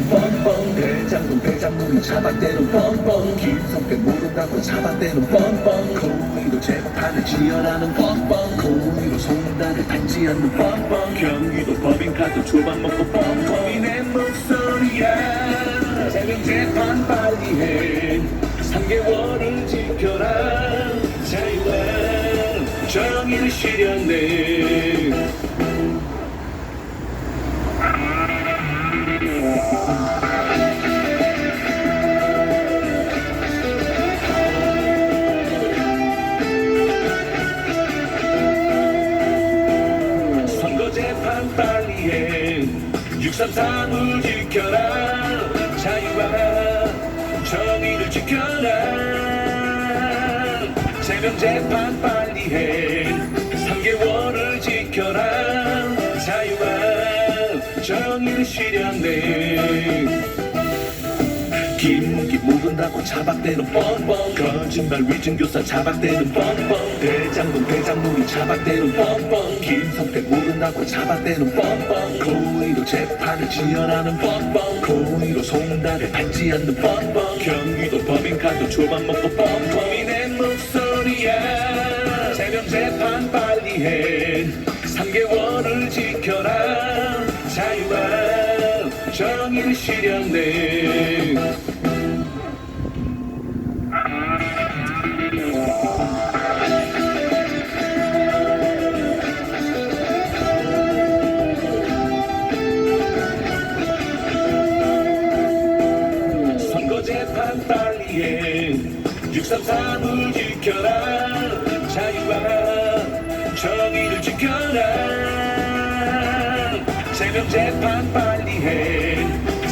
잡아대는 뻔뻔 대장동 대장물이 잡아대는 뻔뻔 김성태 모른다고 잡아대는 뻔뻔 고의로 재판을 지어라는 뻔뻔 고의로 송달을 닫지 않는 뻔뻔 경기도 법인카드 초밥 먹고 뻔뻔이 내 목소리야 새벽 재판 빨리 해 3개월을 지켜라 자유와 정의를 실현해 선거재판 빨리 해 633을 지켜라 자유와 정의를 지켜라 새벽재판 빨리 해 3개월을 지켜라 자유와 정의를 실현해 김기 모른다고 자박대는 뻔뻔 거짓말 위증교사 자박대는 뻔뻔 대장동 대장물이 자박대는 뻔뻔 김성태 모른다고 자박대는 뻔뻔 고의로 재판을 지어라는 뻔뻔 고의로 송달을 받지 않는 뻔뻔 경기도 법인카드 초밥 먹고 뻔뻔이 내 목소리야 새벽 재판 빨리 해 3개월을 지켜라 자유와 정의를 실현해 선거재판 빨리 해 633을 지켜라 자유와 정의를 지켜라 새벽재판 빨리 해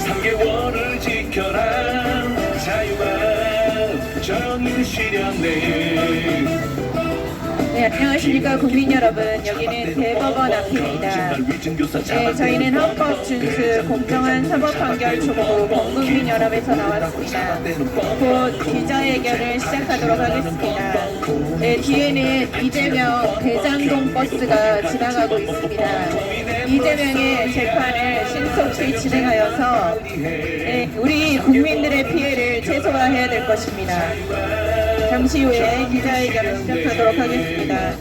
3개월을 지켜라 자유와 정의를 실현해 네, 안녕하십니까 국민 여러분. 여기는 대법원 앞입니다. 네, 저희는 헌법 준수 공정한 사법 판결 촉구 범국민연합에서 나왔습니다. 곧 기자회견을 시작하도록 하겠습니다. 네, 뒤에는 이재명 대장동 버스가 지나가고 있습니다. 이재명의 재판을 신속히 진행하여서 우리 국민들의 피해를 최소화해야 될 것입니다. 잠시 후에 기자회견을 시작하도록 하겠습니다.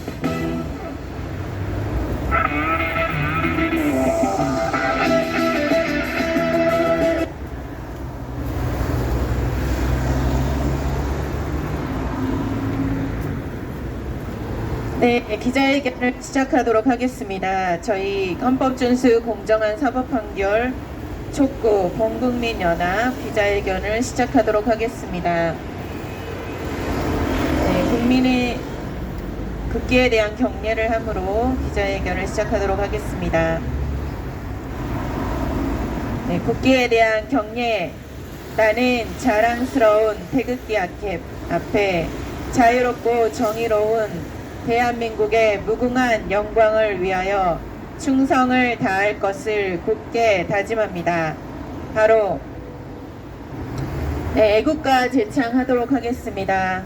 네, 기자회견을 시작하도록 하겠습니다. 저희 헌법준수 공정한 사법판결 촉구 범국민연합 기자회견을 시작하도록 하겠습니다. 네, 국민의 국기에 대한 경례를 함으로 기자회견을 시작하도록 하겠습니다. 네, 국기에 대한 경례. 나는 자랑스러운 태극기 앞에 자유롭고 정의로운 대한민국의 무궁한 영광을 위하여 충성을 다할 것을 굳게 다짐합니다. 바로 애국가 제창하도록 하겠습니다.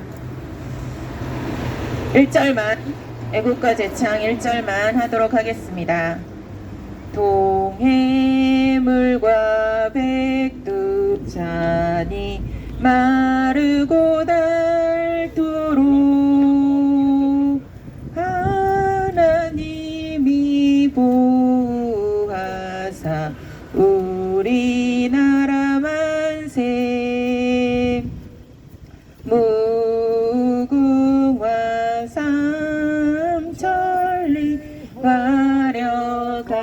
1절만 애국가 제창 1절만 하도록 하겠습니다. 동해물과 백두산이 마르고 닳도록 하나님이 보호하사 우리나라 만세 무궁화 삼천리 화려강산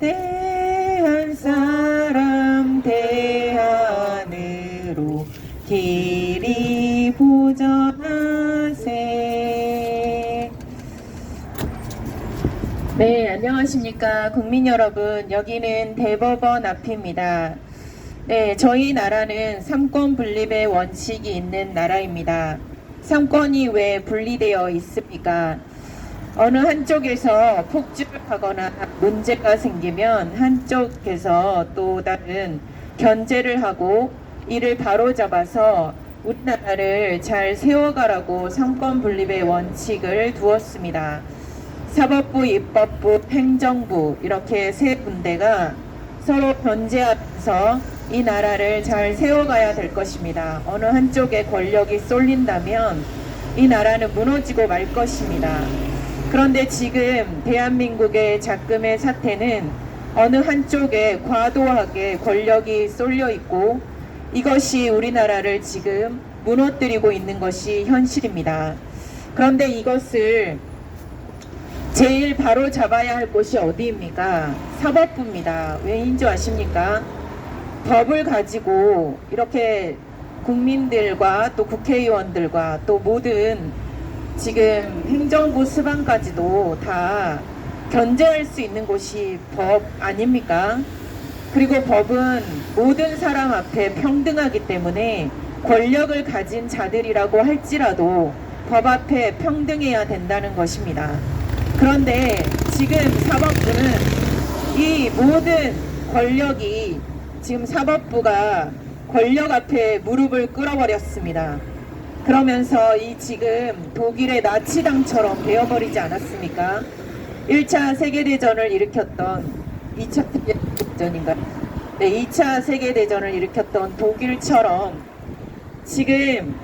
대한 사람 대한으로 길이 보전하세. 네, 안녕하십니까 국민 여러분. 여기는 대법원 앞입니다. 네, 저희 나라는 삼권 분립의 원칙이 있는 나라입니다. 삼권이 왜 분리되어 있습니까? 어느 한쪽에서 폭주하거나 문제가 생기면 한쪽에서 또 다른 견제를 하고 이를 바로잡아서 우리나라를 잘 세워가라고 삼권 분립의 원칙을 두었습니다. 사법부, 입법부, 행정부 이렇게 세 군데가 서로 견제하면서 이 나라를 잘 세워가야 될 것입니다. 어느 한쪽에 권력이 쏠린다면 이 나라는 무너지고 말 것입니다. 그런데 지금 대한민국의 작금의 사태는 어느 한쪽에 과도하게 권력이 쏠려 있고 이것이 우리나라를 지금 무너뜨리고 있는 것이 현실입니다. 그런데 이것을 제일 바로 잡아야 할 곳이 어디입니까? 사법부입니다. 왜인 줄 아십니까? 법을 가지고 이렇게 국민들과 또 국회의원들과 또 모든 지금 행정부 수반까지도 다 견제할 수 있는 곳이 법 아닙니까? 그리고 법은 모든 사람 앞에 평등하기 때문에 권력을 가진 자들이라고 할지라도 법 앞에 평등해야 된다는 것입니다. 그런데 지금 사법부는 이 모든 권력이 지금 사법부가 권력 앞에 무릎을 꿇어버렸습니다. 그러면서 이 지금 독일의 나치당처럼 되어버리지 않았습니까? 1차 세계대전을 일으켰던 2차 세계대전인가요? 네, 2차 세계대전을 일으켰던 독일처럼 지금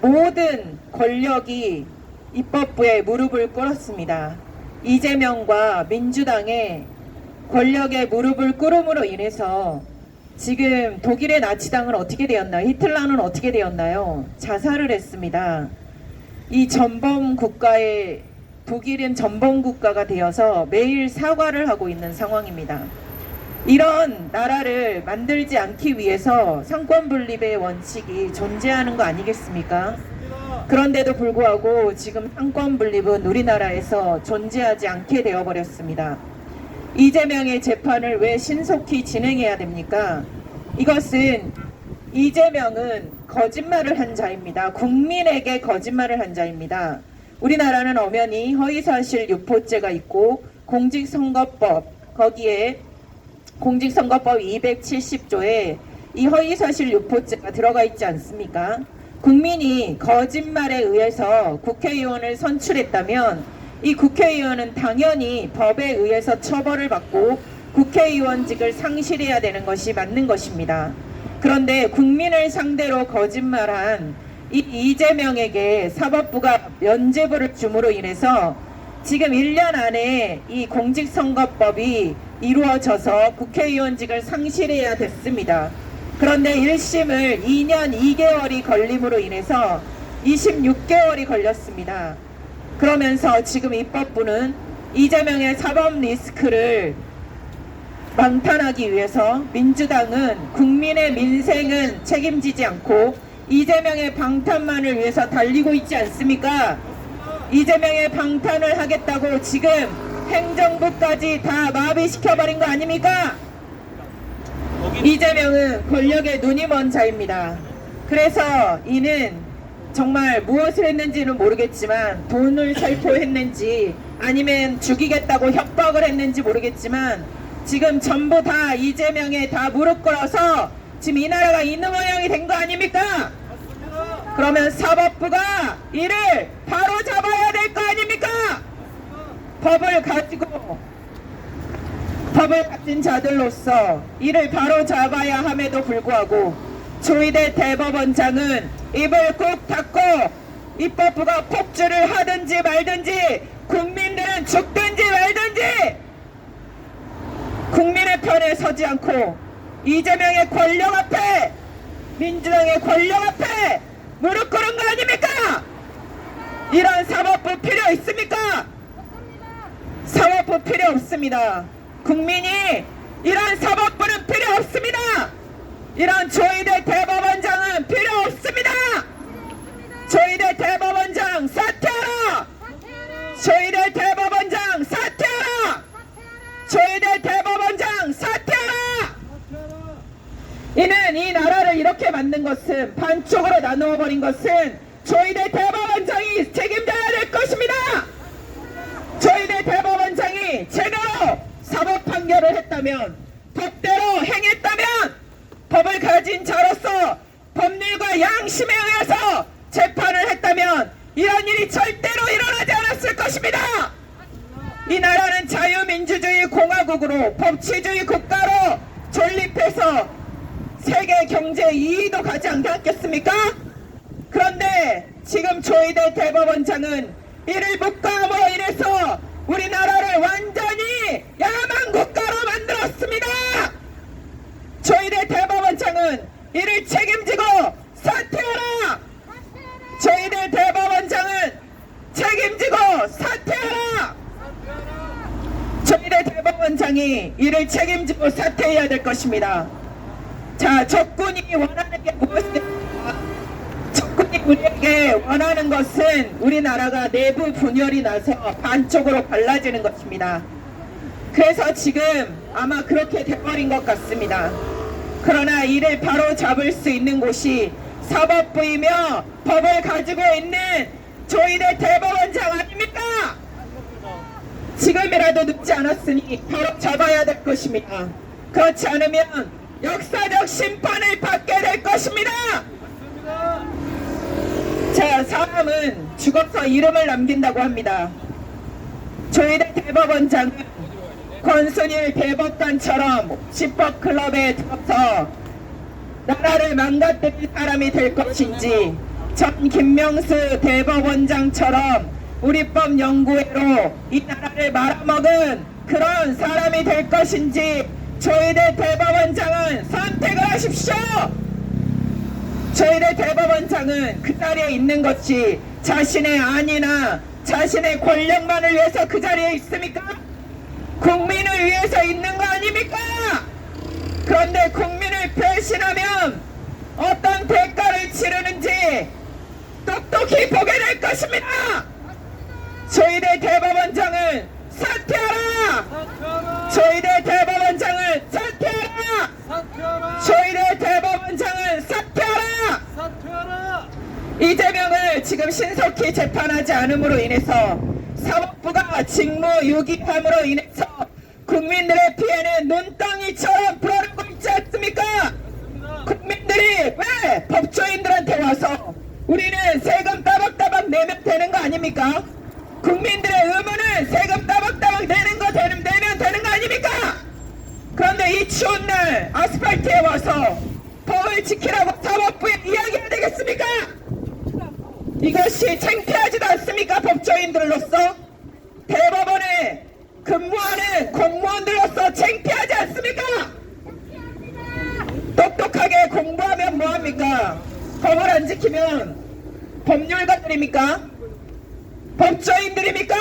모든 권력이 입법부에 무릎을 꿇었습니다. 이재명과 민주당의 권력에 무릎을 꿇음으로 인해서 지금 독일의 나치당은 어떻게 되었나요? 히틀러는 어떻게 되었나요? 자살을 했습니다. 이 전범 국가의 독일은 전범 국가가 되어서 매일 사과를 하고 있는 상황입니다. 이런 나라를 만들지 않기 위해서 상권 분립의 원칙이 존재하는 거 아니겠습니까? 그런데도 불구하고 지금 상권 분립은 우리나라에서 존재하지 않게 되어버렸습니다. 이재명의 재판을 왜 신속히 진행해야 됩니까? 이것은 이재명은 거짓말을 한 자입니다. 국민에게 거짓말을 한 자입니다. 우리나라는 엄연히 허위사실 유포죄가 있고 공직선거법, 거기에 공직선거법 270조에 이 허위사실 유포죄가 들어가 있지 않습니까? 국민이 거짓말에 의해서 국회의원을 선출했다면 이 국회의원은 당연히 법에 의해서 처벌을 받고 국회의원직을 상실해야 되는 것이 맞는 것입니다. 그런데 국민을 상대로 거짓말한 이 이재명에게 사법부가 면죄부를 줌으로 인해서 지금 1년 안에 이 공직선거법이 이루어져서 국회의원직을 상실해야 됐습니다. 그런데 1심을 2년 2개월이 걸림으로 인해서 26개월이 걸렸습니다. 그러면서 지금 입법부는 이재명의 사법 리스크를 방탄하기 위해서 민주당은 국민의 민생은 책임지지 않고 이재명의 방탄만을 위해서 달리고 있지 않습니까? 이재명의 방탄을 하겠다고 지금 행정부까지 다 마비시켜버린 거 아닙니까? 이재명은 권력에 눈이 먼 자입니다. 그래서 이는 정말 무엇을 했는지는 모르겠지만 돈을 살포했는지 아니면 죽이겠다고 협박을 했는지 모르겠지만 지금 전부 다 이재명에 다 무릎 꿇어서 지금 이 나라가 있는 모양이 된 거 아닙니까? 그러면 사법부가 이를 바로 잡아야 될 거 아닙니까? 법을 가진 자들로서 이를 바로 잡아야 함에도 불구하고 조희대 대법원장은 입을 꾹 닫고 입법부가 폭주를 하든지 말든지 국민들은 죽든지 말든지 국민의 편에 서지 않고 이재명의 권력 앞에 민주당의 권력 앞에 무릎 꿇은 거 아닙니까? 이런 사법부 필요 있습니까? 사법부 필요 없습니다. 국민이 이런 사법부는 필요 없습니다. 이런 조희대 대법원장은 필요 없습니다. 조희대 대법원장 사퇴하라. 조희대 대법원장 사퇴하라. 조희대 대법원장 사퇴하라. 이는 이 나라를 이렇게 만든 것은 반쪽으로 나누어 버린 것은 조희대 대법원장이 책임져야 될 것입니다. 조희대 대법원장이 제대로 사법 판결을 했다면 법대로 행했다면 법을 가진 자로서 법률과 양심에 의해서 재판을 했다면 이런 일이 절대로 일어나지 않았을 것입니다. 이 나라는 자유민주주의 공화국으로 법치주의 국가로 존립해서 세계 경제 2위도 가지 않겠습니까? 그런데 지금 조희대 대법원장은 이를 묵과함으로 인해서 우리나라를 완전히 야만 국가로 만들었습니다. 조희대 대법원장은 이를 책임지고 사퇴하라. 조희대 대법원장은 책임지고 사퇴하라. 조희대 대법원장이 이를 책임지고 사퇴해야 될 것입니다. 자, 적군이 원하는 게 무엇입니까? 적군이 우리에게 원하는 것은 우리나라가 내부 분열이 나서 반쪽으로 갈라지는 것입니다. 그래서 지금 아마 그렇게 돼버린 것 같습니다. 그러나 이를 바로 잡을 수 있는 곳이 사법부이며 법을 가지고 있는 조희대 대법원장 아닙니까? 지금이라도 늦지 않았으니 바로 잡아야 될 것입니다. 그렇지 않으면 역사적 심판을 받게 될 것입니다. 자, 사람은 죽어서 이름을 남긴다고 합니다. 조희대 대법원장은 권순일 대법관처럼 집법클럽에 들어서 나라를 망가뜨릴 사람이 될 것인지, 전 김명수 대법원장처럼 우리법 연구회로 이 나라를 말아먹은 그런 사람이 될 것인지 조희대 대법원장은 선택을 하십시오. 조희대 대법원장은 그 자리에 있는 것이 자신의 안이나 자신의 권력만을 위해서 그 자리에 있습니까? 국민을 위해서 있는 거 아닙니까? 그런데 국민을 배신하면 어떤 대가를 치르는지 똑똑히 보게 될 것입니다. 조희대 대법원장은 사퇴하라! 조희대 대법원장은 사퇴하라! 조희대 대법원장은 사퇴하라! 이재명을 지금 신속히 재판하지 않음으로 인해서 사법부가 직무유기함으로 인해서 국민들의 피해는 눈덩이처럼 불어나고 있지 않습니까? 국민들이 왜 법조인들한테 와서 우리는 세금 따박따박 내면 되는 거 아닙니까? 국민들의 의무는 세금 따박따박 내면 되는 거 아닙니까? 그런데 이 추운 날 아스팔트에 와서 법을 지키라고 사법부에 이야기해야 되겠습니까? 이것이 창피하지도 않습니까? 법조인들로서 대법원에 근무하는 공무원들로서 창피하지 않습니까? 똑똑하게 공부하면 뭐합니까? 법을 안 지키면 법률가들입니까? 법조인들입니까?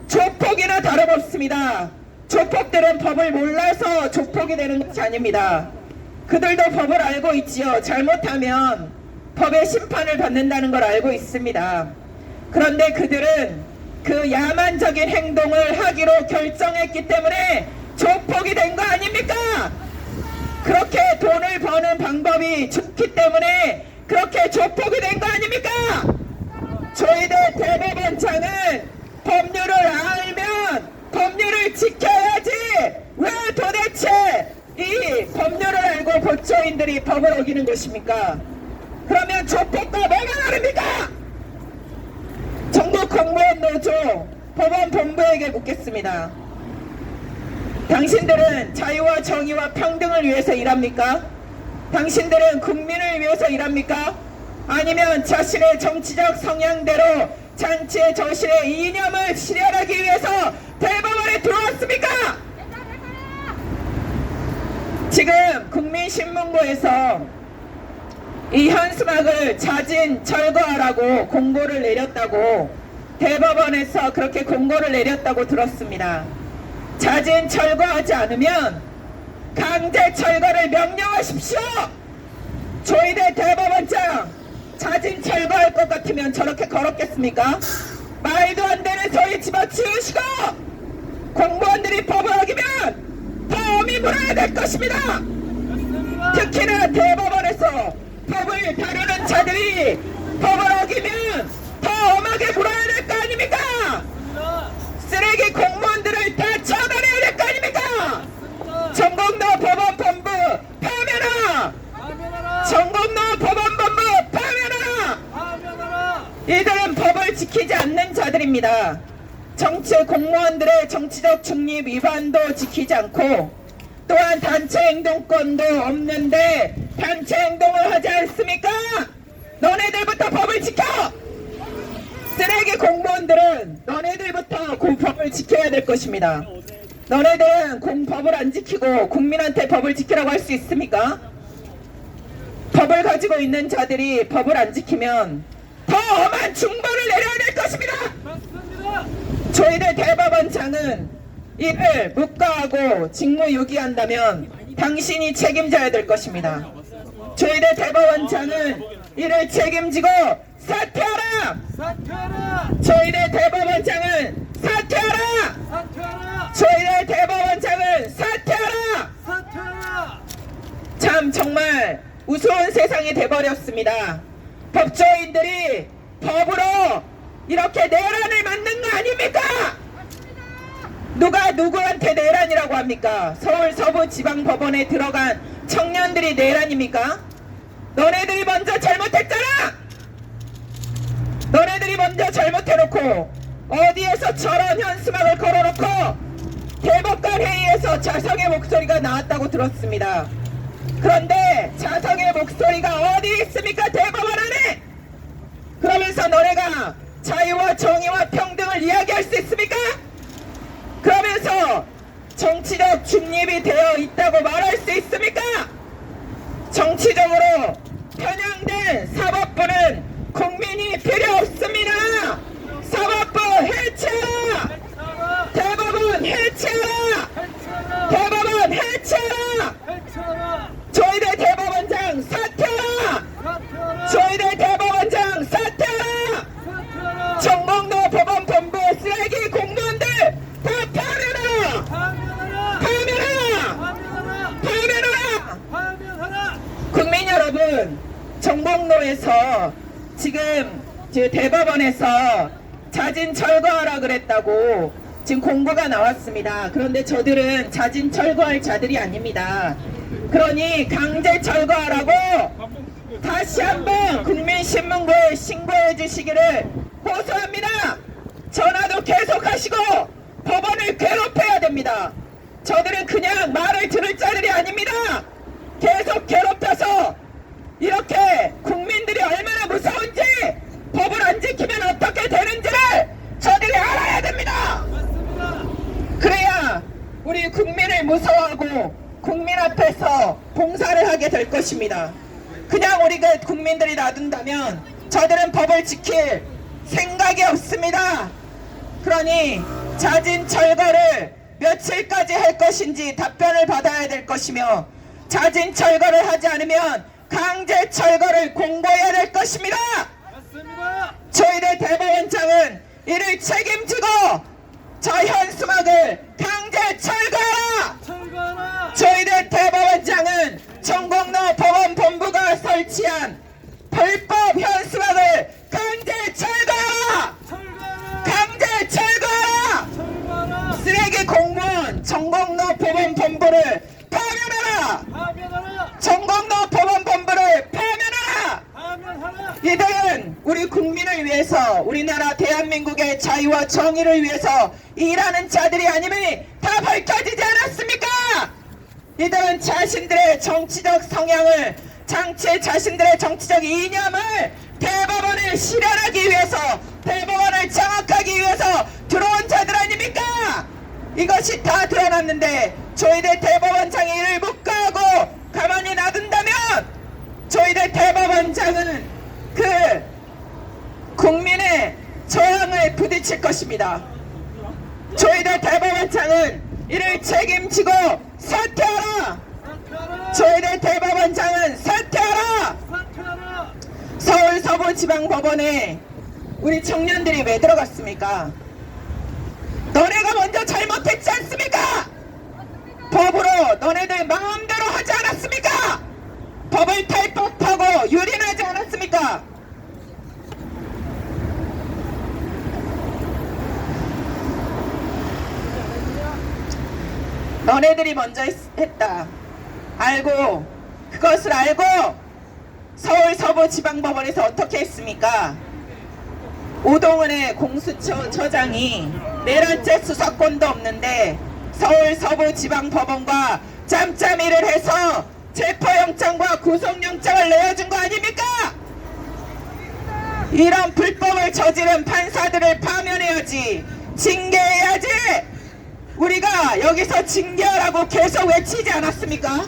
조폭이나 다름없습니다. 조폭들은 법을 몰라서 조폭이 되는 것이 아닙니다. 그들도 법을 알고 있지요. 잘못하면 법의 심판을 받는다는 걸 알고 있습니다. 그런데 그들은 그 야만적인 행동을 하기로 결정했기 때문에 조폭이 된 거 아닙니까? 그렇게 돈을 버는 방법이 좋기 때문에 그렇게 조폭이 된 거 아닙니까? 조희대 대법원장은 법률을 알면 법률을 지켜야지 왜 도대체 이 법률을 알고 법조인들이 법을 어기는 것입니까? 그러면 조폭과 뭐가 다릅니까? 전국 공무원 노조 법원본부에게 묻겠습니다. 당신들은 자유와 정의와 평등을 위해서 일합니까? 당신들은 국민을 위해서 일합니까? 아니면 자신의 정치적 성향대로 잔치의 저실의 이념을 실현하기 위해서 대법원에 들어왔습니까? 지금 국민신문고에서 이 현수막을 자진 철거하라고 공고를 내렸다고, 대법원에서 그렇게 공고를 내렸다고 들었습니다. 자진 철거하지 않으면 강제 철거를 명령하십시오. 조희대 대법원장 자진 철거할 것 같으면 저렇게 걸었겠습니까? 말도 안 되는 소리 집어치우시고 공무원들이 법을 어기면 더 엄히 물어야 될 것입니다. 특히나 대법원에서 법을 다루는 자들이 법을 어기면 더 엄하게 물어야 될 거 아닙니까? 쓰레기 공무원들을 다 처단해야 될 거 아닙니까? 전국노 법원본부 파면하라! 전국노 법원본부 파면하라! 이들은 법을 지키지 않는 자들입니다. 정치 공무원들의 정치적 중립 위반도 지키지 않고 또한 단체 행동권도 없는데 단체 행동을 하지 않습니까? 너네들부터 법을 지켜! 쓰레기 공무원들은 너네들부터 그 법을 지켜야 될 것입니다. 너네들은 법을 안 지키고 국민한테 법을 지키라고 할 수 있습니까? 법을 가지고 있는 자들이 법을 안 지키면 더 엄한 중벌을 내려야 될 것입니다. 저희들 대법원장은 이를 묵과하고 직무유기한다면 당신이 책임져야 될 것입니다. 저희들 대법원장은 이를 책임지고 사퇴하라! 사퇴하라! 저희들 대법원장은 사퇴하라! 사퇴하라! 저희들 대법원장은 사퇴하라! 사퇴하라! 참 정말 우스운 세상이 돼버렸습니다. 법조인들이 법으로 이렇게 내란을 만든 거 아닙니까? 누가 누구한테 내란이라고 합니까? 서울 서부지방법원에 들어간 청년들이 내란입니까? 너네들이 먼저 잘못했잖아! 너네들이 먼저 잘못해놓고 어디에서 저런 현수막을 걸어놓고 대법관 회의에서 자성의 목소리가 나왔다고 들었습니다. 그런데 자성의 목소리가 어디 있습니까? 대법원 안에! 그러면서 너네가 자유와 정의와 평등을 이야기할 수 있습니까? 그러면서 정치적 중립이 되어 있다고 말할 수 있습니까? 정치적으로 편향된 사법부는 국민이 필요 없습니다. 사법부 해체하라! 대법원 해체하라! 대법원 해체하라! 저희들 대법원장 사퇴하라! 저희들 대법원장 사퇴하라! 정봉도 법원본부 쓰레기 공무원들 다 파면하라! 파면하라! 파면하라! 국민 여러분, 정봉로에서 지금 대법원에서 자진 철거하라 그랬다고 지금 공고가 나왔습니다. 그런데 저들은 자진 철거할 자들이 아닙니다. 그러니 강제 철거하라고 다시 한번 국민신문고에 신고해 주시기를 호소합니다. 전화도 계속하시고 법원을 괴롭혀야 됩니다. 저들은 그냥 말을 들을 자들이 아닙니다. 계속 괴롭혀서 이렇게 국민들이 얼마나 무서운지 법을 안 지키면 어떻게 되는지를 저들이 알아야 됩니다. 그래야 우리 국민을 무서워하고 국민 앞에서 봉사를 하게 될 것입니다. 그냥 우리 국민들이 놔둔다면 저들은 법을 지킬 생각이 없습니다. 그러니 자진 철거를 며칠까지 할 것인지 답변을 받아야 될 것이며 자진 철거를 하지 않으면 강제 철거를 공고해야 될 것입니다. 맞습니다. 저희들 대법원장은 이를 책임지고 저 현수막을 강제 철거하라! 철거하라! 저희들 대법원장은 정곡로 법원본부가 설치한 불법 현수막을 강제 철거하라! 철거하라! 강제 철거하라! 철거하라! 쓰레기 공무원 정곡로 법원본부를 파면하라! 파면하라! 정곡로 법원본부를 파면하라! 파면하라! 이들은 우리 국민을 위해서 우리나라 대한민국의 자유와 정의를 위해서 일하는 자들이 아님이 다 밝혀지지 않았습니까? 이들은 자신들의 정치적 성향을 자신들의 정치적 이념을 대법원을 실현하기 위해서 대법원을 장악하기 위해서 들어온 자들 아닙니까? 이것이 다 드러났는데 저희들 대법원장이 이를 묵과하고 가만히 놔둔다면 저희들 대법원장은 그 국민의 저항을 부딪힐 것입니다. 저희들 대법원장은 이를 책임지고 사퇴하라! 사퇴하라! 저희들 대법원장은 사퇴하라! 사퇴하라! 서울 서부지방법원에 우리 청년들이 왜 들어갔습니까? 너네가 먼저 잘못했지 않습니까? 법으로 너네들 마음대로 하지 않았습니까? 법을 탈법하고 유린하지 않았습니까? 너네들이 먼저 했다. 알고 그것을 알고 서울 서부지방법원에서 어떻게 했습니까? 오동은의 공수처장이 내란죄 수사권도 없는데 서울 서부지방법원과 짬짬이를 해서 체포영장과 구속영장을 내어준 거 아닙니까? 이런 불법을 저지른 판사들을 파면해야지, 징계해야지. 우리가 여기서 징계하라고 계속 외치지 않았습니까?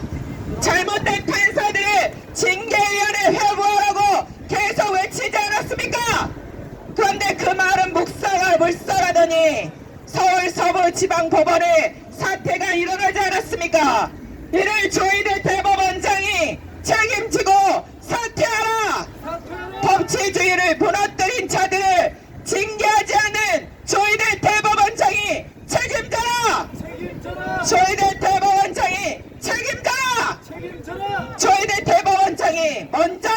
잘못된 판사들을 징계위원회 회부하라고 계속 외치지 않았습니까? 그런데 그 말은 물살하더니 서울 서부지방법원에 사태가 일어나지 않았습니까? 이를 조희대 대법원장이 책임지고 사퇴하라! 법치주의를 무너뜨린 자들을 징계하지 않는 조희대 대법원장이 책임져라! 조희대 대법원장이 책임져라! 조희대 대법원장이 먼저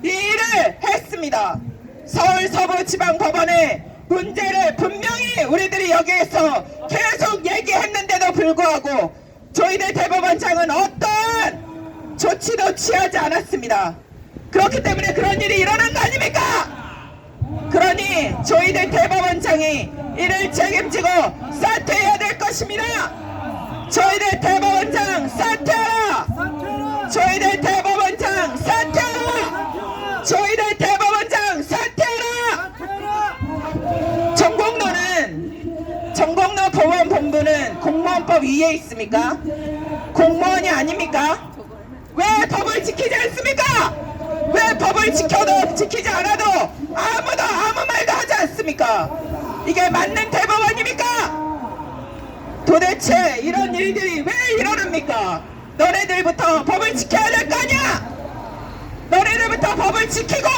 이 일을 했습니다. 서울 서부지방법원의 문제를 분명히 우리들이 여기에서 계속 얘기했는데도 불구하고 조희대 대법원장은 어떠한 조치도 취하지 않았습니다. 그렇기 때문에 그런 일이 일어난 거 아닙니까? 그러니 조희대 대법원장이 이를 책임지고 사퇴해야 될 것입니다. 조희대 대법원장 사퇴하라! 조희대 대법원장 사퇴하라! 조희대 대법원장 사퇴하라! 정공로 보건본부는 공무원법 위에 있습니까? 공무원이 아닙니까? 왜 법을 지키지 않습니까? 왜 법을 지켜도 지키지 않아도 아무도 아무 말도 하지 않습니까? 이게 맞는 대법원입니까? 도대체 이런 일들이 왜 일어납니까? 너네들부터 법을 지켜야 될 거 아니야? 너네들부터 법을 지키고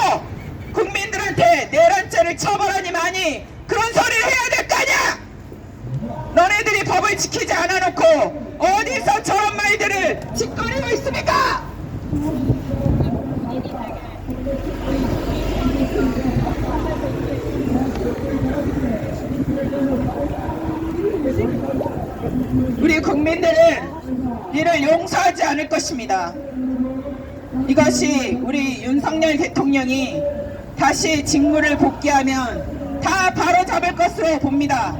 국민들한테 내란죄를 처벌하니 많이 그런 소리를 해야 될 거 아니야? 너네들이 법을 지키지 않아놓고 어디서 저런 말들을 짓거리고 있습니까? 우리 국민들은 이를 용서하지 않을 것입니다. 이것이 우리 윤석열 대통령이 다시 직무를 복귀하면 다 바로잡을 것으로 봅니다.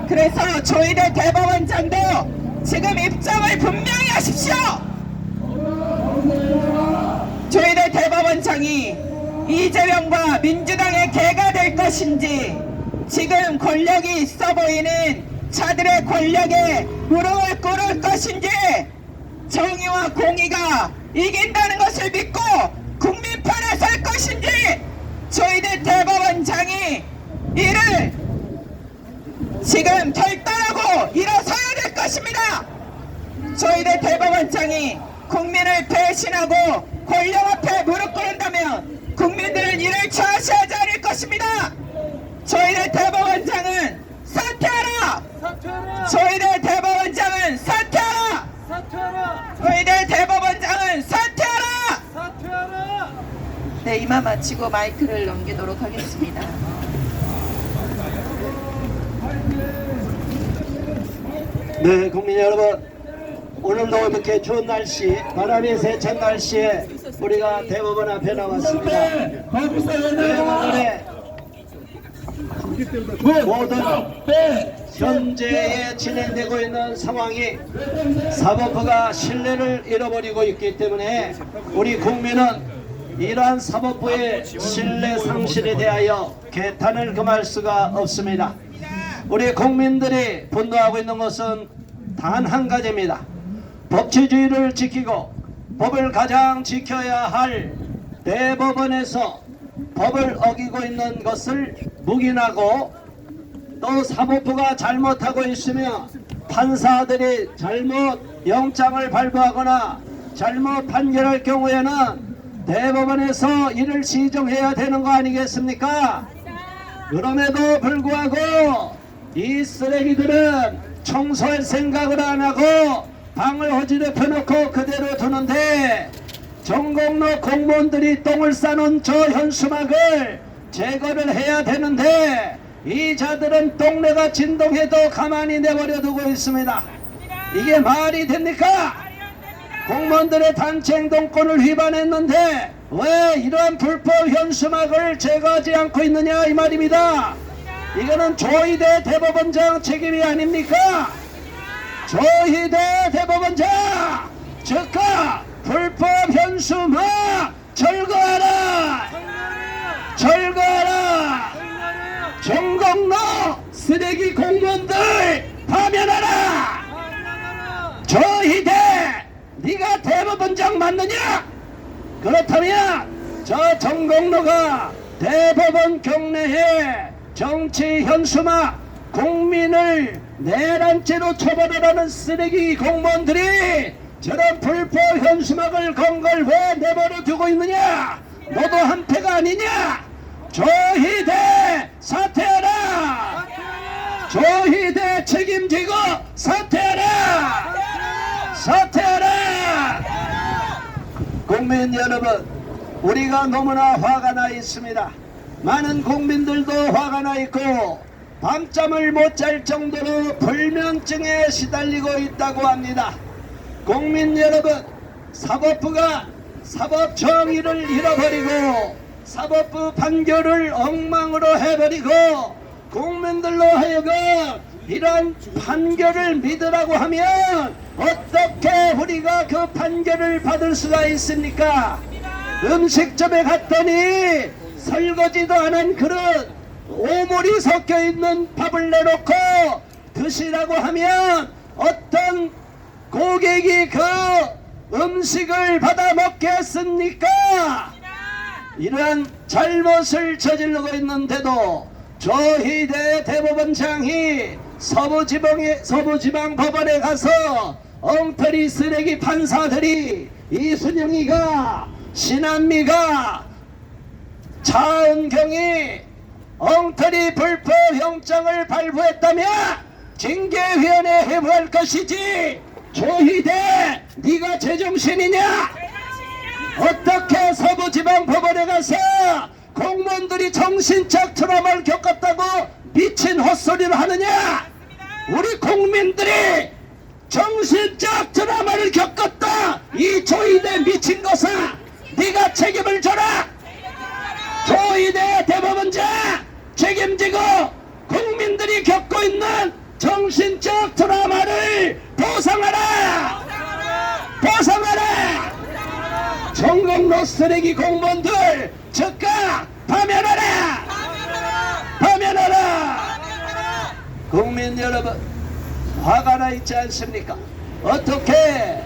그래서 조희대 대법원장도 지금 입장을 분명히 하십시오. 조희대 대법원장이 이재명과 민주당의 개가 될 것인지, 지금 권력이 있어 보이는 자들의 권력에 무릎을 꿇을 것인지, 정의와 공의가 이긴다는 것을 믿고 국민 편에 설 것인지, 조희대 대법원장이 이를 지금 결단하고 일어서야 될 것입니다. 조희대 대법원장이 국민을 배신하고 권력 앞에 무릎 꿇는다면 국민들은 이를 좌시하지 않을 것입니다. 조희대 대법원장은 사퇴하라! 조희대 대법원장은 사퇴하라! 조희대 대법원장은 사퇴하라! 네, 이만 마치고 마이크를 넘기도록 하겠습니다. 네, 국민 여러분, 오늘도 이렇게 추운 날씨, 바람이 세찬 날씨에 우리가 대법원 앞에 나왔습니다. 네, 오늘의 모든 현재에 진행되고 있는 상황이 사법부가 신뢰를 잃어버리고 있기 때문에 우리 국민은 이러한 사법부의 신뢰 상실에 대하여 개탄을 금할 수가 없습니다. 우리 국민들이 분노하고 있는 것은 단 한 가지입니다. 법치주의를 지키고 법을 가장 지켜야 할 대법원에서 법을 어기고 있는 것을 묵인하고, 또 사법부가 잘못하고 있으며 판사들이 잘못 영장을 발부하거나 잘못 판결할 경우에는 대법원에서 이를 시정해야 되는 거 아니겠습니까? 그럼에도 불구하고 이 쓰레기들은 청소할 생각을 안 하고 방을 어지럽혀 놓고 그대로 두는데, 전공로 공무원들이 똥을 싸는 저 현수막을 제거를 해야 되는데 이 자들은 똥내가 진동해도 가만히 내버려 두고 있습니다. 이게 말이 됩니까? 공무원들의 단체 행동권을 위반했는데 왜 이러한 불법 현수막을 제거하지 않고 있느냐 이 말입니다. 이거는 조희대 대법원장 책임이 아닙니까? 조희대 대법원장 즉각 불법 현수막 철거하라! 철거하라! 정곡로 쓰레기 공무원들 파면하라! 조희대 네가 대법원장 맞느냐? 그렇다면 저 정곡로가 대법원 경내에 정치 현수막 국민을 내란죄로 처벌하라는 쓰레기 공무원들이 저런 불법 현수막을 건 걸 왜 내버려 두고 있느냐? 너도 한패가 아니냐? 조희대 사퇴하라! 조희대 책임지고 사퇴하라! 사퇴하라! 국민 여러분, 우리가 너무나 화가 나 있습니다. 많은 국민들도 화가 나 있고 밤잠을 못 잘 정도로 불면증에 시달리고 있다고 합니다. 국민 여러분, 사법부가 사법 정의를 잃어버리고 사법부 판결을 엉망으로 해버리고 국민들로 하여금 이런 판결을 믿으라고 하면 어떻게 우리가 그 판결을 받을 수가 있습니까? 음식점에 갔더니 설거지도 안 한 그릇 오물이 섞여 있는 밥을 내놓고 드시라고 하면 어떤 고객이 그 음식을 받아 먹겠습니까? 이러한 잘못을 저지르고 있는데도 조희대 대법원장이 서부지방법원에 가서 엉터리 쓰레기 판사들이 이순영이가 신한미가 차은경이 엉터리 불법 영장을 발부했다면 징계위원회에 회부할 것이지. 조희대 네가 제정신이냐? 어떻게 서부지방법원에 가서 공무원들이 정신적 트라우마를 겪었다고 미친 헛소리를 하느냐? 우리 국민들이 정신적 트라우마를 겪었다. 이 조희대 미친 것아, 네가 책임을 져라. 조희대 대법원장 책임지고 국민들이 겪고 있는 정신적 트라우마를 보상하라! 보상하라! 정곡로 쓰레기 공무원들 즉각 파면하라! 파면하라! 국민 여러분, 화가 나 있지 않습니까? 어떻게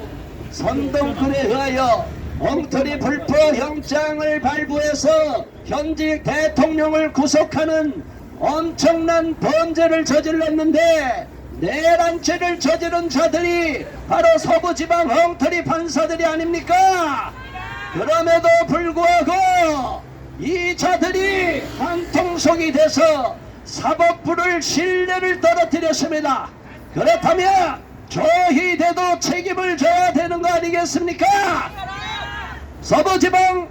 선동꾼에 의하여 엉터리 불법 영장을 발부해서 현직 대통령을 구속하는 엄청난 범죄를 저질렀는데 내란죄를 저지른 자들이 바로 서부지방 엉터리 판사들이 아닙니까? 그럼에도 불구하고 이 자들이 한통속이 돼서 사법부를 신뢰를 떨어뜨렸습니다. 그렇다면 조희대도 책임을 져야 되는 거 아니겠습니까? 서부지방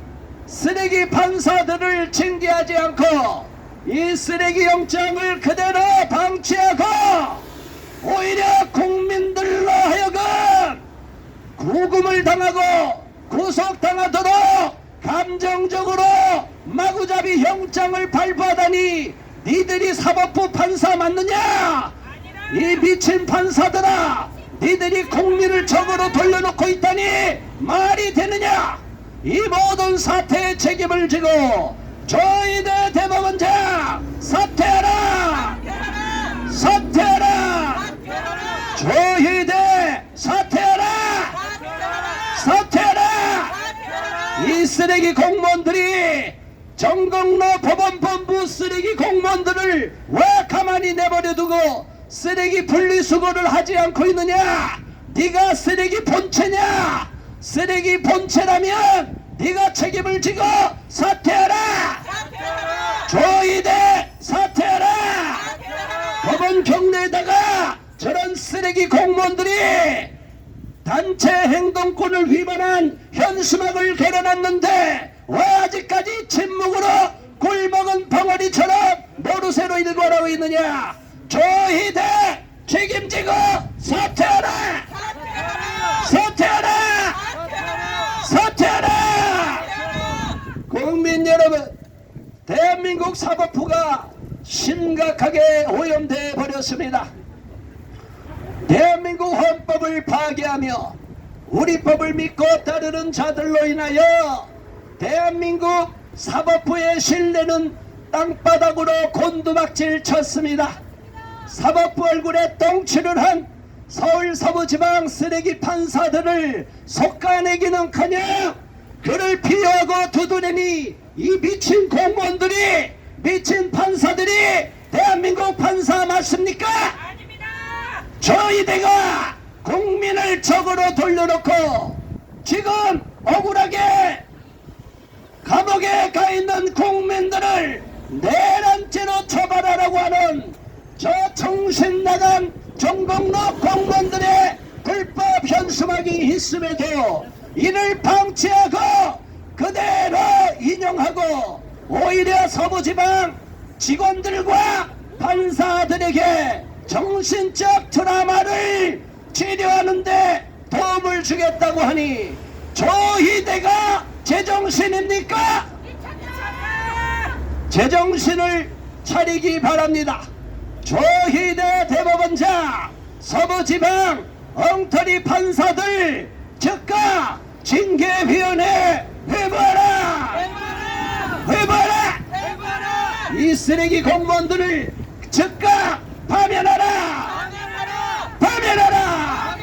쓰레기 판사들을 징계하지 않고 이 쓰레기 영장을 그대로 방치하고 오히려 국민들로 하여금 구금을 당하고 구속당하도록 감정적으로 마구잡이 영장을 발부하다니 니들이 사법부 판사 맞느냐? 이 미친 판사들아, 니들이 국민을 적으로 돌려놓고 있다니 말이 되느냐? 이 모든 사태의 책임을 지고 조희대 대법원장 사퇴하라! 사퇴하라! 조희대 사퇴하라! 사퇴하라! 이 쓰레기 공무원들이 정곡로 법원본부 쓰레기 공무원들을 왜 가만히 내버려두고 쓰레기 분리수거를 하지 않고 있느냐? 네가 쓰레기 본체냐? 쓰레기 본체라면 네가 책임을 지고 사퇴하라! 조희대 사퇴하라! 법원 경내에다가 저런 쓰레기 공무원들이 단체 행동권을 위반한 현수막을 걸어놨는데 왜 아직까지 침묵으로 꿀먹은 벙어리처럼 모르쇠로 일관하고 있느냐? 조희대 책임지고 사퇴하라! 사퇴하라! 사퇴하라! 국민 여러분, 대한민국 사법부가 심각하게 오염돼 버렸습니다. 대한민국 헌법을 파괴하며 우리 법을 믿고 따르는 자들로 인하여 대한민국 사법부의 신뢰는 땅바닥으로 곤두박질 쳤습니다. 사법부 얼굴에 똥칠을 한 서울 서부지방 쓰레기 판사들을 솎아내기는커녕 그를 비호하고 두드리니 이 미친 공무원들이, 미친 판사들이 대한민국 판사 맞습니까? 아닙니다. 저희대가 국민을 적으로 돌려놓고 지금 억울하게 감옥에 가 있는 국민들을 내란죄로 처벌하라고 하는 저 정신나간 정공로 공무원들의 불법 현수막이 있음에도 이를 방치하고 그대로 인용하고 오히려 서부지방 직원들과 판사들에게 정신적 트라우마를 치료하는데 도움을 주겠다고 하니 조희대가 제정신입니까? 제정신을 차리기 바랍니다. 조희대 대법원장, 서부지방 엉터리 판사들 즉각 징계위원회 회부하라! 회부하라! 이 쓰레기 공무원들을 즉각 파면하라! 파면하라!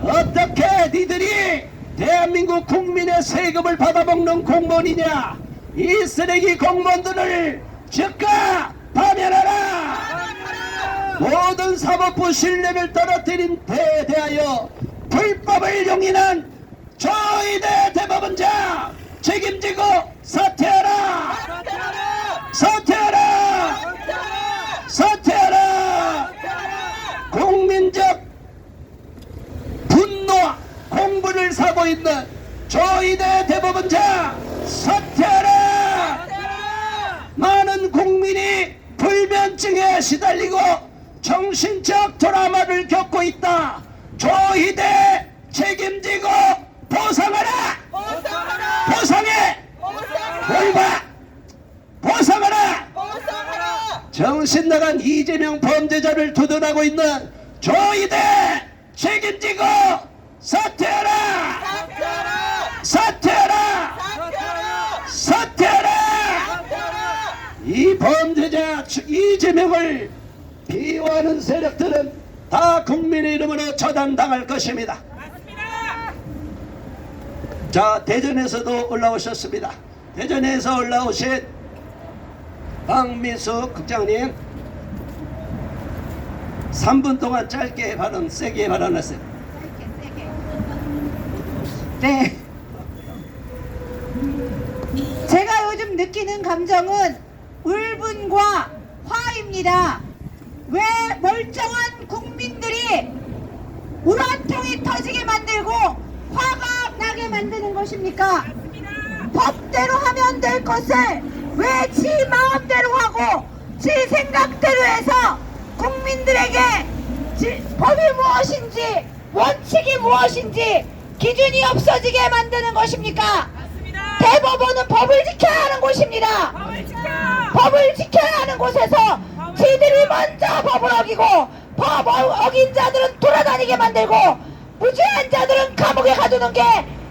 어떻게 니들이 대한민국 국민의 세금을 받아먹는 공무원이냐? 이 쓰레기 공무원들을 즉각 파면하라! 모든 사법부 신뢰를 떨어뜨린 데에 대하여 불법을 용인한 조희대 대법원장 책임지고 사퇴하라! 사퇴하라! 사퇴하라! 국민적 분노와 공분을 사고 있는 조희대 대법원장 사퇴하라! 많은 국민이 불면증에 시달리고 정신적 트라우마를 겪고 있다. 조희대 책임지고 보상하라! 보상해! 올바! 보상하라! 정신나간 이재명 범죄자를 두둔하고 있는 조희대 책임지고 사퇴하라! 사퇴하라! 사퇴하라! 이 범죄자 이재명을 비호하는 세력들은 다 국민의 이름으로 처단당할 것입니다. 자, 대전에서도 올라오셨습니다. 대전에서 올라오신 박민수 국장님 3분 동안 짧게 발언, 세게 발언하세요. 네. 제가 요즘 느끼는 감정은 울분과 화입니다. 왜 멀쩡한 국민들이 우라통이 터지게 만들고 화가 나게 만드는 것입니까? 법대로 하면 될 것을 왜 지 마음대로 하고 지 생각대로 해서 국민들에게 법이 무엇인지 원칙이 무엇인지 기준이 없어지게 만드는 것입니까? 대법원은 법을 지켜야 하는 곳입니다. 법을 지켜야 하는 곳에서 지들이 먼저 법을 어기고 법 어긴 자들은 돌아다니게 만들고 무죄한 자들은 감옥에 가두는 게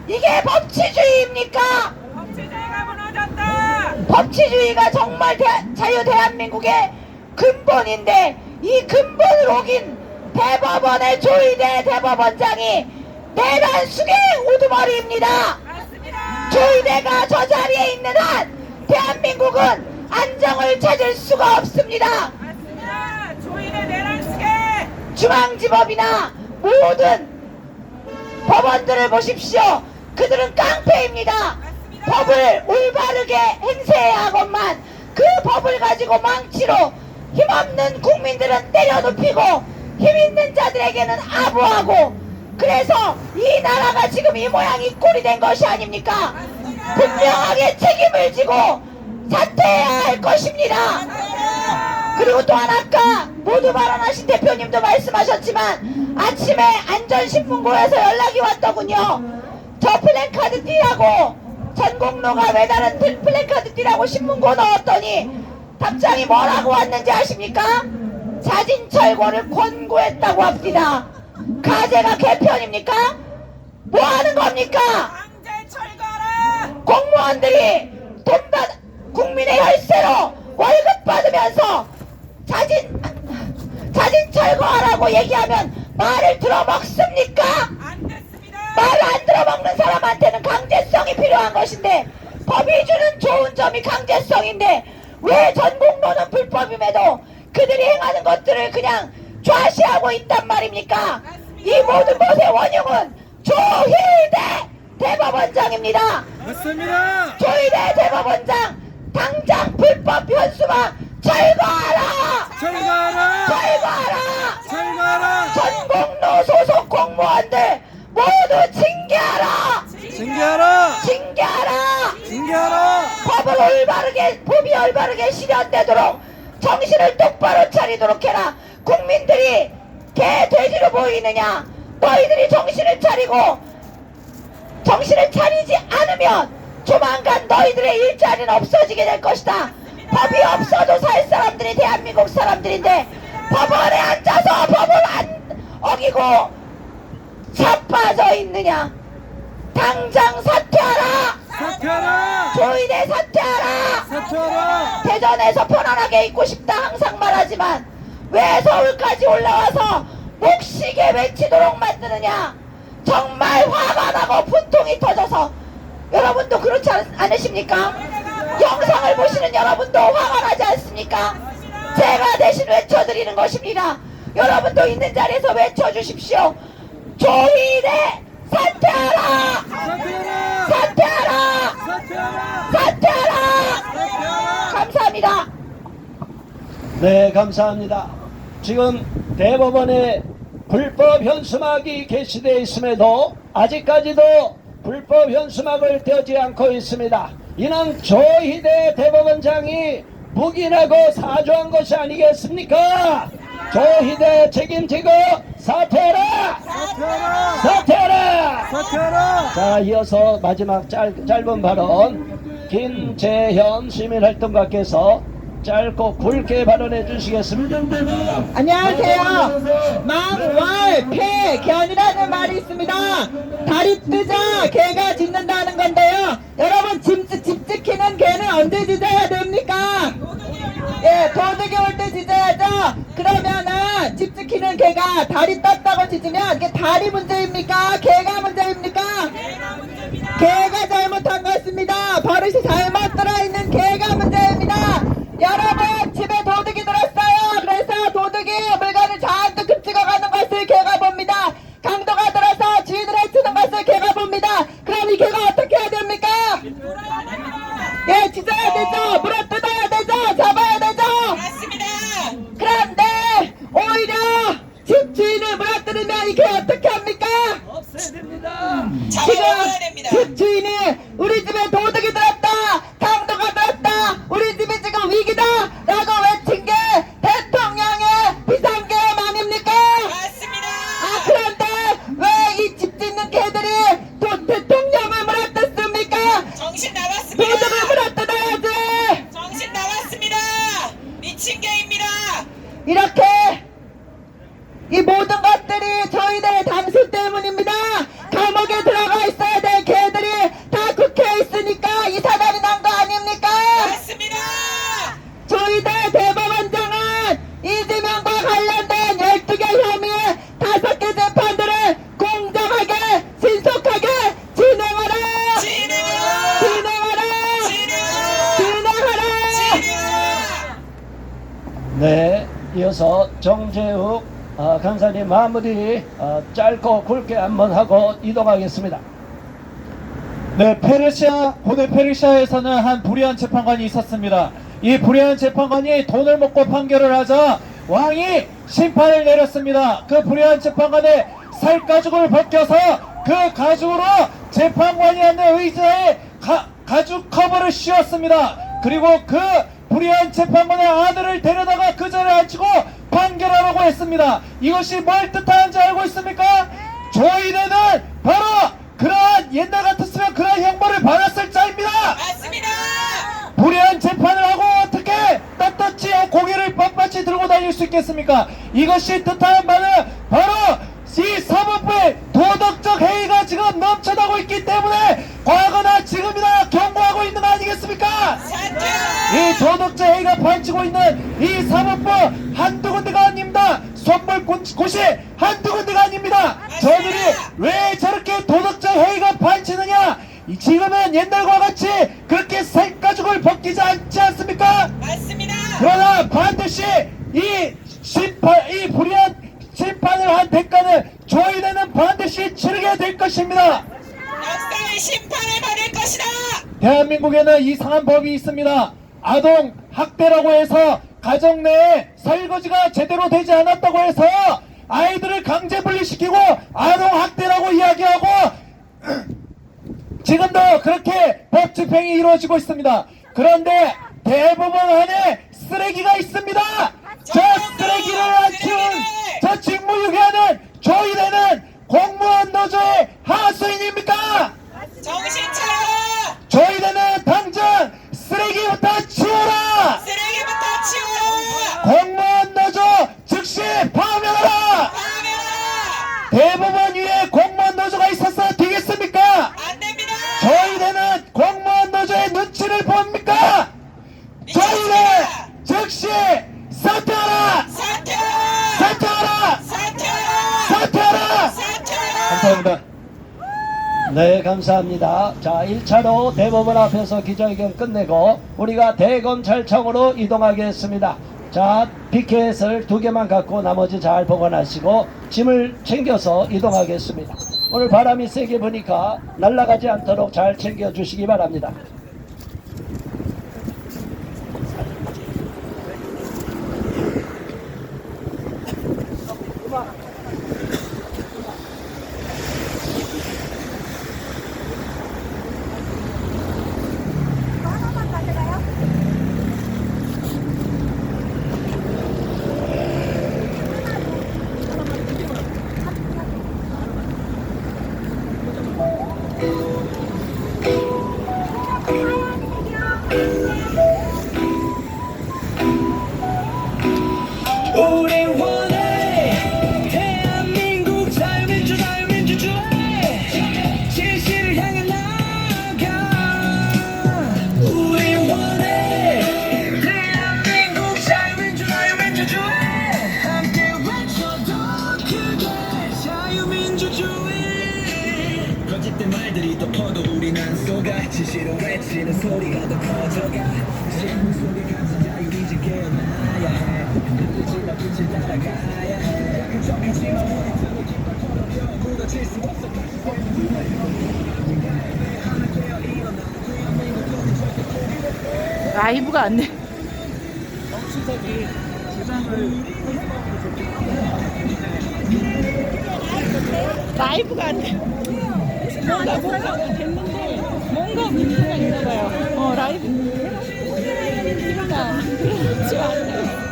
이게 법치주의입니까? 법치주의가 무너졌다. 법치주의가 정말 자유 대한민국의 근본인데 이 근본을 어긴 대법원의 조희대 대법원장이 내란 숙의 우두머리입니다. 조희대가 저 자리에 있는 한 대한민국은 안정을 찾을 수가 없습니다. 맞습니다. 조희대 내란 숙의 중앙지법이나 모든 법원들을 보십시오. 그들은 깡패입니다. 법을 올바르게 행세해야 하건만 그 법을 가지고 망치로 힘없는 국민들은 때려눕히고 힘있는 자들에게는 아부하고 그래서 이 나라가 지금 이 모양이 꼴이 된 것이 아닙니까? 분명하게 책임을 지고 사퇴해야 할 것입니다. 그리고 또한 아까 모두 발언하신 대표님도 말씀하셨지만 아침에 안전신문고에서 연락이 왔더군요. 저 플래카드 띄라고 전공로가 매달은 플래카드 띄라고 신문고 넣었더니 답장이 뭐라고 왔는지 아십니까? 사진 철거를 권고했다고 합니다. 가제가 개편입니까? 뭐 하는 겁니까? 강제 철거하라! 공무원들이 돈 받, 국민의 혈세로 월급 받으면서 사진 철거하라고 얘기하면 말을 들어먹습니까? 안 됐습니다! 말을 안 들어먹는 사람한테는 강제성이 필요한 것인데 법이 주는 좋은 점이 강제성인데 왜 전국로는 불법임에도 그들이 행하는 것들을 그냥 좌시하고 있단 말입니까? 이 모든 것의 원흉은 조희대 대법원장입니다. 맞습니다. 조희대 대법원장 당장 불법 현수막 철거하라! 철거하라. 철거하라! 철거하라. 전국로 소속 공무원들 모두 징계하라! 징계하라. 징계하라! 징계하라. 법이 올바르게 실현되도록 정신을 똑바로 차리도록 해라. 국민들이 개 돼지로 보이느냐? 너희들이 정신을 차리지 않으면 조만간 너희들의 일자리는 없어지게 될 것이다. 법이 없어도 살 사람들이 대한민국 사람들인데 법원에 앉아서 법을 안 어기고 자빠져 있느냐? 당장 사퇴하라! 사퇴하라. 조희대 사퇴하라! 사퇴하라. 대전에서 편안하게 있고 싶다 항상 말하지만 왜 서울까지 올라와서 목시게 외치도록 만드느냐? 정말 화가 나고 분통이 터져서 여러분도 그렇지 않으십니까? 영상을 보시는 여러분도 화가 나지 않습니까? 제가 대신 외쳐드리는 것입니다. 여러분도 있는 자리에서 외쳐주십시오. 조희대 사퇴하라! 사퇴하라. 사퇴하라! 사퇴하라. 사퇴하라! 사퇴하라. 감사합니다. 네, 감사합니다. 지금 대법원에 불법 현수막이 게시되어 있음에도 아직까지도 불법 현수막을 떼지 않고 있습니다. 이는 조희대 대법원장이 묵인하고 사주한 것이 아니겠습니까? 조희대 책임지고 사퇴하라! 사퇴하라. 사퇴하라! 사퇴하라. 자, 이어서 마지막 짧은 발언 김재현 시민활동가께서 짧고 굵게 발언해 주시겠습니다. 안녕하세요. 망월 폐견이라는 말이 있습니다. 다리 뜨자 개가 짖는다는 건데요. 여러분 집 지키는 개는 언제 짖어야 됩니까? 예, 도둑이 올 때 짖어야죠. 그러면은 집 지키는 개가 다리 떴다고 짖으면 이게 다리 문제입니까? 개가 문제입니까? 개가 잘못한 것입니다. 버릇이 잘못 들어있는 개가 문제입니다. 여러분 집에 도둑이 들었어요. 그래서 도둑이 물건을 잔뜩 훔치고가는 것을 개가 봅니다. 강도가 들어서 주인을 해치는 것을 개가 봅니다. 그럼 이 개가 어떻게 해야 됩니까? 예, 짖어야 되죠. 물어 뜯어야 되죠. 잡아야 되죠. 맞습니다. 그런데 오히려 집 주인을 물어뜯으면 이 개 어떻게 합니까? 없애야 됩니다. 지금 집 주인이 우리 집에 도둑이 들었다, 강도가 들었다, 우리 집이 지금 위기다 라고 외친 게 대통령의 비상계엄 아닙니까? 맞습니다. 아, 그런데 왜 이 집 짓는 개들이 또 대통령을 물어뜯습니까? 정신 나갔습니다. 도둑을 물어뜯어야지. 정신 나갔습니다. 미친 개입니다. 이렇게 이 모든 것들이 저희들의 당수 때문입니다. 감옥에 들어가 있어야 될 개들이 다 국회에 있으니까 이 사단이 난 거 아닙니까? 맞습니다. 저희들 대법원장은 이재명과 관련된 12개 혐의의 5개 재판들을 공정하게 신속하게 진행하라! 진행하라. 진행하라! 진행하라. 진행하라! 진행하라. 네, 이어서 정재욱 간사님 마무리 짧고 굵게 한번 하고 이동하겠습니다. 네, 고대 페르시아에서는 한 불의한 재판관이 있었습니다. 이 불의한 재판관이 돈을 먹고 판결을 하자 왕이 심판을 내렸습니다. 그 불의한 재판관의 살가죽을 벗겨서 그 가죽으로 재판관이 앉는 의자에 가죽 커버를 씌웠습니다. 그리고 그 불의한 재판관의 아들을 데려다가 그 자리에 앉히고 판결하라고 했습니다. 이것이 뭘 뜻하는지 알고 있습니까? 조희대는 바로 그러한 옛날 같았으면 그러한 형벌을 받았을 자입니다. 맞습니다. 불의한 재판을 하고 어떻게 떳떳 어찌 고개를 빳빳이 들고 다닐 수 있겠습니까? 이것이 뜻하는 바는 바로 이 사법부의 도덕적 해이가 지금 넘쳐나고 있기 때문에 과거나 지금이나 경고하고 있는 거 아니겠습니까? 이 도덕적 해이가 판치고 있는 이 사법부 한두 군데가 아닙니다. 손볼 곳이 한두 군데가 아닙니다. 저들이 왜 저렇게 도덕적 해이가 판치느냐? 지금은 옛날과 같이 그렇게 새가죽을 벗기지 않지 않습니까? 맞습니다. 그러나 반드시 이 불의한 심판을 한 대가는 저희들은 반드시 치르게 될 것입니다. 역사의 심판을 받을 것이다. 대한민국에는 이상한 법이 있습니다. 아동 학대라고 해서 가정 내에 설거지가 제대로 되지 않았다고 해서 아이들을 강제 분리시키고 아동 학대라고 이야기하고 지금도 그렇게 법 집행이 이루어지고 있습니다. 그런데 대법원 안에 쓰레기가 있습니다. 저 쓰레기를 안 치운 저 직무유기하는 저희들은 공무원 노조의 하수인입니까? 정신 차려. 저희들은 당장 쓰레기부터 치워라! 쓰레기부터 치우라. 공무원 노조 즉시 파면하라! 파면하라. 대법원 위에 공무원 노조가 있어서 되겠습니까? 안 됩니다. 저희들은 공무원 노조의 눈치를 봅니까? 저희는 즉시 사퇴하라! 사퇴하라. 사퇴하라! 사퇴하라. 사퇴하라! 사퇴하라. 감사합니다. 네, 감사합니다. 자, 1차로 대법원 앞에서 기자회견 끝내고 우리가 대검찰청으로 이동하겠습니다. 자, 피켓을 2개만 갖고 나머지 잘 보관하시고 짐을 챙겨서 이동하겠습니다. 오늘 바람이 세게 부니까 날아가지 않도록 잘 챙겨주시기 바랍니다. 우리 원해 대한민국 자유민주 자유민주주의 진실을 향해 나아가. 우리 원해 대한민국 자유민주 자유민주주의 함께 외쳐도 크게 자유민주주의. 거짓된 말들이 덮어도 우린 안 속아. 진실을 외치는 소리가 더 커져가. 신문 소리가 자유 이제 깨어나야 해. 빛을 따라가야 해. 끈적이지만 머리통을 깃발 걸어려 굳어질 수 없어. 라이브가 안 돼. 라이브가 안 돼. 뭔가 됐는데 뭔가 문제가 있나 봐요. 라이브. 그렇지 않네.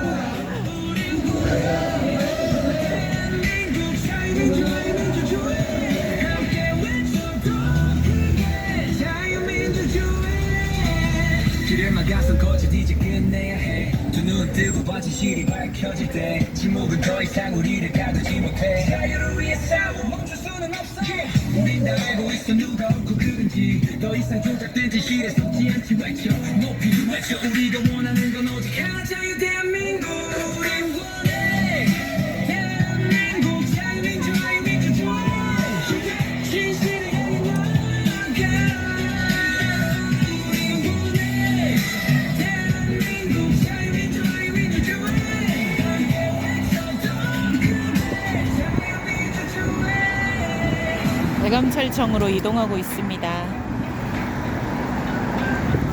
길을 막아서 거짓 이제 끝내야 해. 두 눈 뜨고 봐 진실이 밝혀질 때 침묵은 더 이상 우리를 가두지 못해. 자유를 위해 싸워 멈출 수는 없어. 우린 다 알고 있어 누가 옳고 그른지. 더 이상 조작된 진실에 속지 않지. 외쳐 높이 외쳐. 우리가 원하는 건 오직 하나 자유 대한민국. 우리 원해 대한민국 자유민주 자유민주주의 진실을 향해 나아가. 우리 원해 대한민국 자유민주 자유민주주의 함께 외쳐도 그래 자유민주주의. 대검찰청으로 이동하고 있습니다.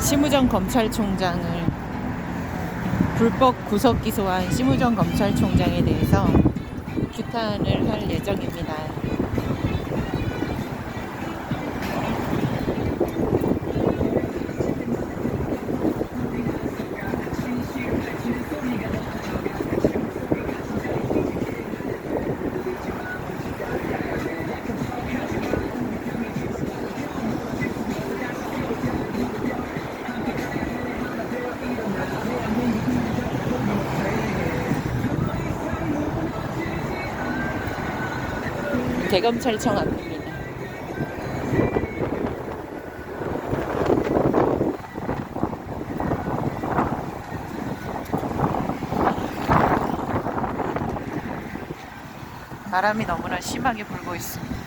심우정 검찰총장을 불법 구속 기소한 심우정 검찰총장에 대해서 규탄을 할 예정입니다. 대검찰청 앞입니다. 바람이 너무나 심하게 불고 있습니다.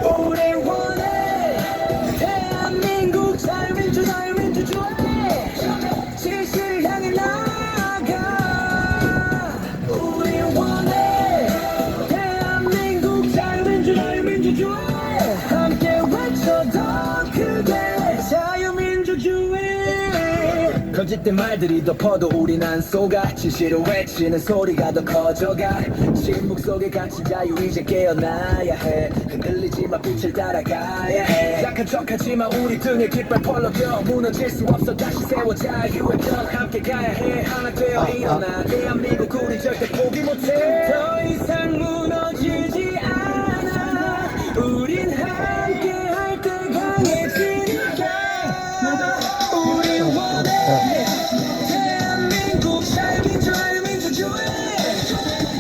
우리 원해 대한민국 자유민주 자유민주주의 진실을 향해 나아가. 우리 원해 대한민국 자유민주 자유민주주의 함께 외쳐 더 크게 자유민주주의. 거짓된 말들이 덮어도 우린 안 속아. 진실을 외치는 소리가 더 커져가. 침묵 속에 갇힌 자유 이제 깨어나야 해. 흔들리지마 빛을 따라가야 해. 약한 척하지만 우리 등에 깃발 펄럭여. 무너질 수 없어 다시 세워 자유의 벽. 함께 가야 해 하나 되어 일어나. 대한민국 우리 절대 포기 못해. 더 이상 무너지지 않아. 우린 함께 할 때 강해지니까. 우리 원해 대한민국 자유민주 자유민주주의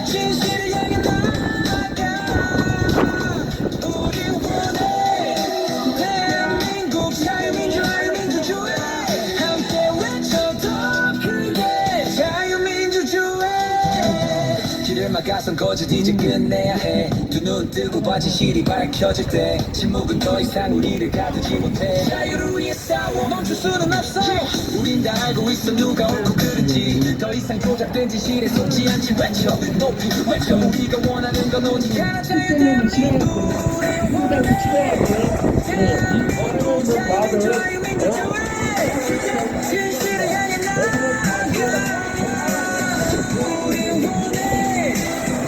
진실을 향해 나아가. 우리 원해 대한민국 자유민주 자유민주주의 함께 외쳐 더 크게 자유민주주의. 길을 막아선 거짓 이제 끝내야 해. 두 눈 뜨고 봐 진실이 밝혀질 때. 침묵은 더 이상 우리를 가두지 못해. 자유를 위해 싸워 멈출 수는 없어. 우린 다 알고 있어 누가 옳고 그른지. 더 이상 조작된 진실에 속지 않지. 외쳐 높이 외쳐. 우리가 원하는 건 오직 하나 자유 대한민국. 우리 원해 대한민국 자유민주 자유민주주의 진실을 향해 나아가. 우리 원해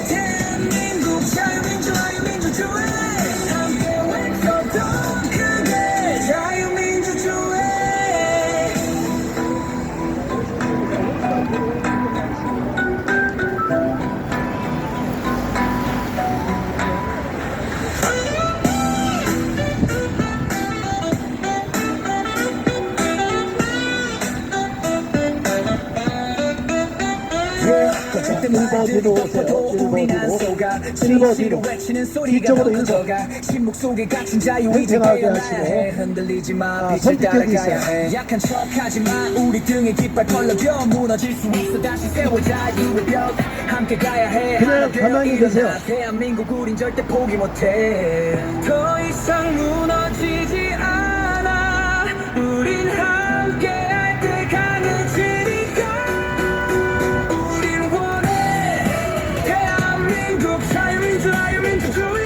대한민국 자유민주 자유민주주의 함께 외쳐 더 크게 자유민주주의. 거짓된 말들이 덮어도 우린 안 속아. 진실을 외치는 소리가 더 커져가. 침묵 속에 갇힌 자유 이제 깨어나야 해. 흔들리지 마 빛을 따라가야 해. 약한 척하지 마 우리 등에 깃발 펄럭여. 무너질 수 있어 다시 세워 자유의 벽. 함께 가야 해 하나 되어 일어나. 대한민국 우린 절대 포기 못해. 더 이상 무너지지 않아. 우린 함께 할 때 강해지니까. 우린 원해 대한민국 자유민주 자유민주주의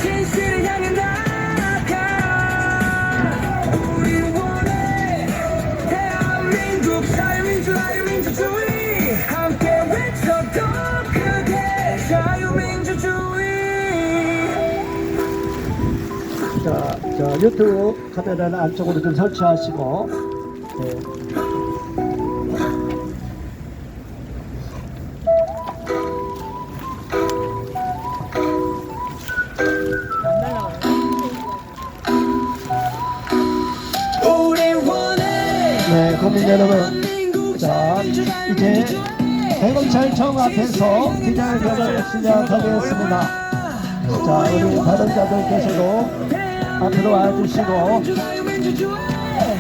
진실을 향해 나아가. 우린 원해 대한민국 자유민주 자유민주주의 함께 외쳐 더 크게 자유민주주의. 자, 유튜브 카메라는 안쪽으로 좀 설치하시고. 네. 우리 원해 네, 국민 여러분, 자, 이제 대검찰청 앞에서 기자회견을 시작하겠습니다. 자, 우리 발언자들께서도 앞으로 와주시고.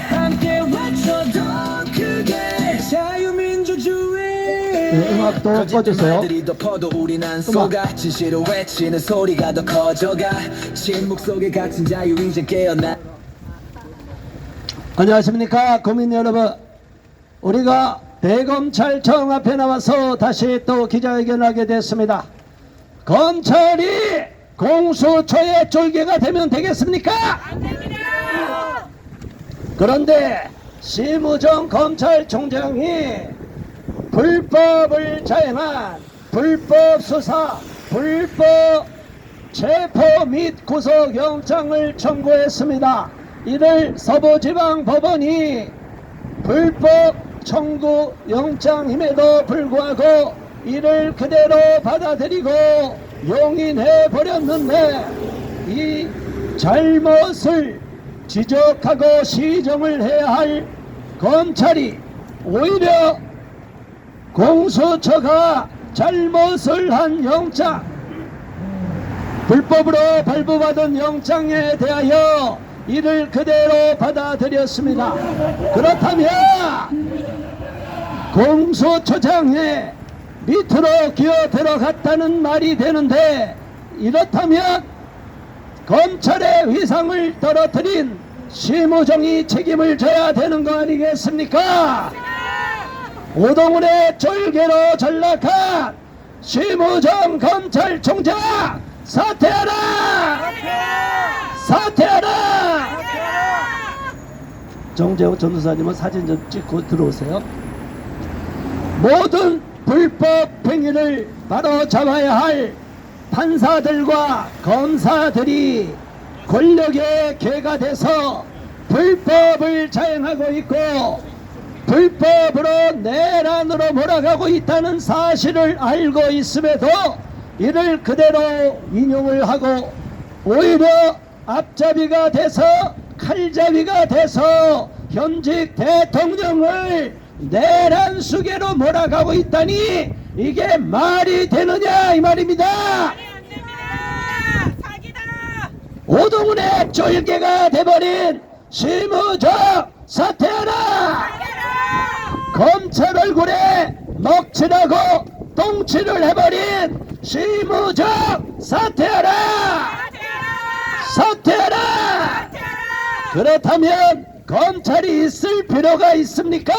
함께 외쳐 더 크게 자유민주주의. 네, 음악도 꺼주세요. 말들이 덮어도 우린 안 속아. 진실을 외치는 소리가 더 커져가. 침묵 속에 갇힌 자유 이제 깨어나. 안녕하십니까 국민 여러분, 우리가 대검찰청 앞에 나와서 다시 또 기자회견을 하게 됐습니다. 검찰이 공수처의 쫄개가 되면 되겠습니까? 그런데 심우정 검찰총장이 불법을 자행한 불법 수사, 불법 체포 및 구속영장을 청구했습니다. 이를 서부지방법원이 불법 청구 영장임에도 불구하고 이를 그대로 받아들이고 용인해 버렸는데, 이 잘못을 지적하고 시정을 해야 할 검찰이 오히려 공수처가 잘못을 한 영장, 불법으로 발부받은 영장에 대하여 이를 그대로 받아들였습니다. 그렇다면 공수처장에 밑으로 기어 들어갔다는 말이 되는데, 이렇다면 검찰의 위상을 떨어뜨린 심우정이 책임을 져야 되는 거 아니겠습니까? 오동훈의 쫄개로 전락한 심우정 검찰총장 사퇴하라! 사퇴하라! 정재호 전도사님은 사진 좀 찍고 들어오세요. 모든 불법 행위를 바로 잡아야 할 판사들과 검사들이 권력의 개가 돼서 불법을 자행하고 있고 불법으로 내란으로 몰아가고 있다는 사실을 알고 있음에도 이를 그대로 인용을 하고 오히려 앞잡이가 돼서 칼잡이가 돼서 현직 대통령을 내란 수계로 몰아가고 있다니 이게 말이 되느냐 이 말입니다. 오동훈의 쫄개가 돼버린 심우정 사퇴하라! 검찰 얼굴에 먹칠하고 똥칠을 해버린 심우정 사퇴하라! 사퇴하라! 그렇다면 검찰이 있을 필요가 있습니까?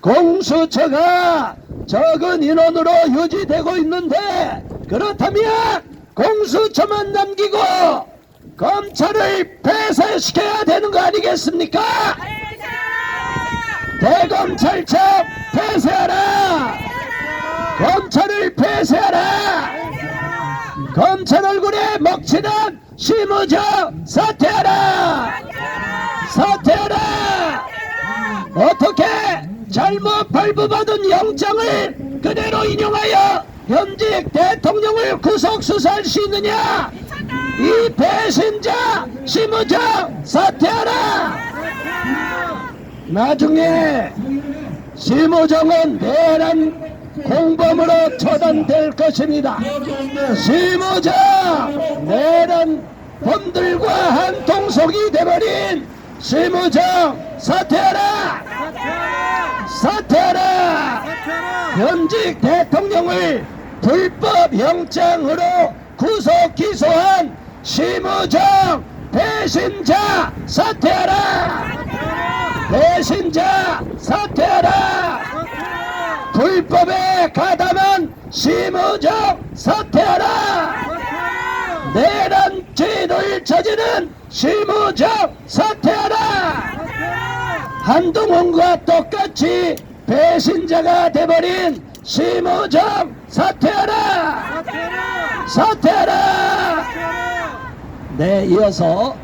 공수처가 적은 인원으로 유지되고 있는데, 그렇다면 공수처만 남기고 검찰을 폐쇄시켜야 되는 거 아니겠습니까? 대검찰청 폐쇄하라! 검찰을 폐쇄하라! 검찰 얼굴에 먹칠한 심우정 사퇴하라! 사퇴하라! 어떻게 잘못 발부받은 영장을 그대로 인용하여 현직 대통령을 구속수사할 수 있느냐? 이 배신자 심우정 사퇴하라! 나중에 심우정은 내란 공범으로 처단될 것입니다. 심우정 내란 범들과 한 통속이 돼버린 심우정 사퇴하라! 사퇴하라! 현직 대통령을 불법 영장으로 구속 기소한 심우정 배신자 사퇴하라! 배신자 사퇴하라! 불법에 가담한 심우정 사퇴하라! 내란 죄를 저지른 심우정 사퇴하라! 한동훈과 똑같이 배신자가 돼버린 심우정 사퇴하라! 사퇴하라! 네, 이어서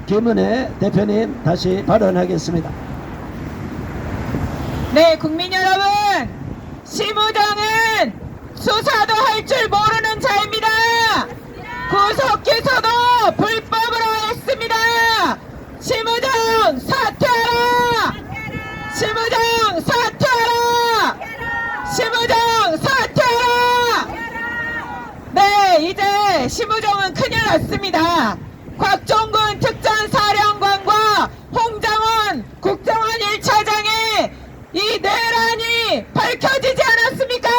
김은혜 대표님 다시 발언하겠습니다. 네, 국민 여러분, 심우정은 수사도 할 줄 모르는 자입니다. 구속 기소도 불법으로 했습니다. 심우정 사퇴하라! 심우정 사퇴하라! 심우정 사퇴하라! 네, 이제 심우정은 큰일 났습니다. 곽종근 특전사령관과 홍장원 국정원 1차장의 이 내란이 밝혀지지 않았습니까?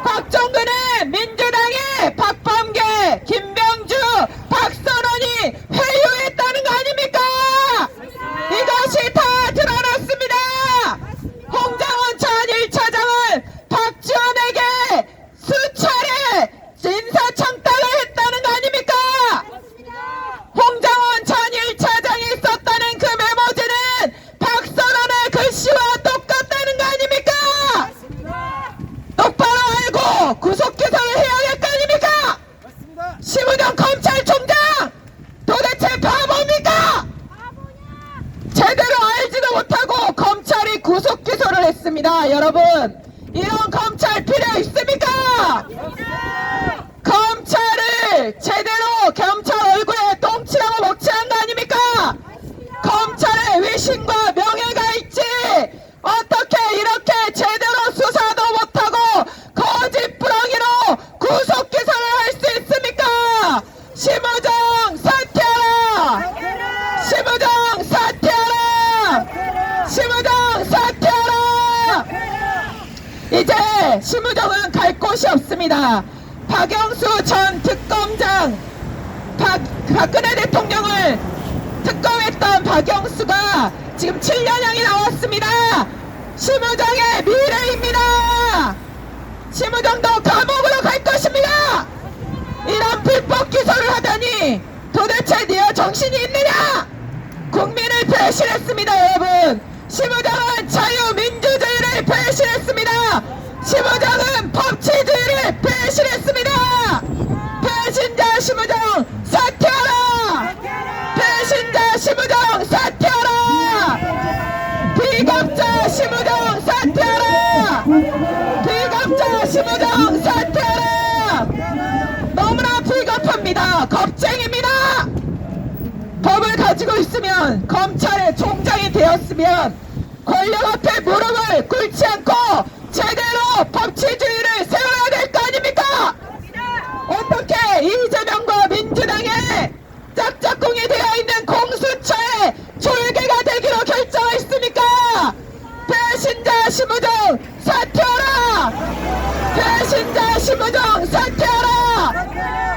곽종근은 민주당의 박범계, 김병주, 박선원이 회유했다는 거 아닙니까? 이것이 다 드러났습니다. 홍장원 전 1차장은 박지원에게 수차례 인사청탁을 했다는 거 아닙니까? 심우정 사퇴하라! 심우정 사퇴하라! 심우정 사퇴하라! 이제 심우정은 갈 곳이 없습니다. 박영수 전 특검장, 박근혜 대통령을 특검했던 박영수가 지금 7년형이 나왔습니다. 심우정의 미래입니다. 심우정도 감옥으로 갈 것입니다. 이런 불법 기소를 하다니 도대체 네 정신이 있느냐? 국민을 배신했습니다, 여러분. 심우정은 자유민주주의를 배신했습니다. 심우정은 법치주의를 배신했습니다. 배신자 심우정 사퇴하라! 배신자 심우정 사퇴하라! 비겁자 심우정 사퇴하라! 비겁자 심우정 사퇴하라! 너무나 비겁합니다. 겁쟁입니다. 법을 가지고 있으면 검찰의 총장이 되었으면 권력 앞에 무릎을 꿇지 않고 제대로 법치주의를 세워야 될 거 아닙니까? 어떻게 이재명과 민주당의 짝짝꿍이 되어 있는 공수처의 졸개가 되기로 결정했습니까? 배신자 심우정 사퇴하라! 배신자 심우정 사퇴하라!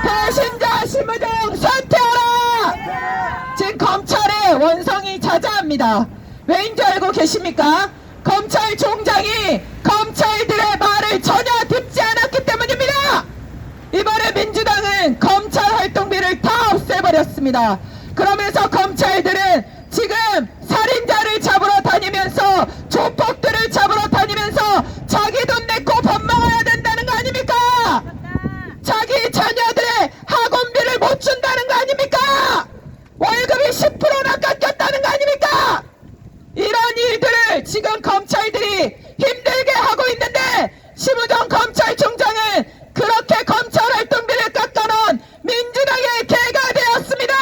배신자 심우정 사퇴하라! 지금 검찰의 원성이 자자합니다. 왜인지 알고 계십니까? 검찰총장이 검찰들의 말을 전혀 듣지 않았기 때문입니다. 이번에 민주당은 검찰 활동비를 다 없애버렸습니다. 그러면서 검찰들은 지금 살인자를 잡으러 다니면서 조폭들을 잡으러 다니면서 자기 돈 내고 밥 먹어야 된다는 거 아닙니까? 자기 자녀들의 학원비를 못 준다는 거 아닙니까? 월급이 10%나 깎였다는 거 아닙니까? 이런 일들을 지금 검찰들이 힘들게 하고 있는데 심우정 검찰총장은 그렇게 검찰 활동비를 깎아놓은 민주당의 개가 되었습니다.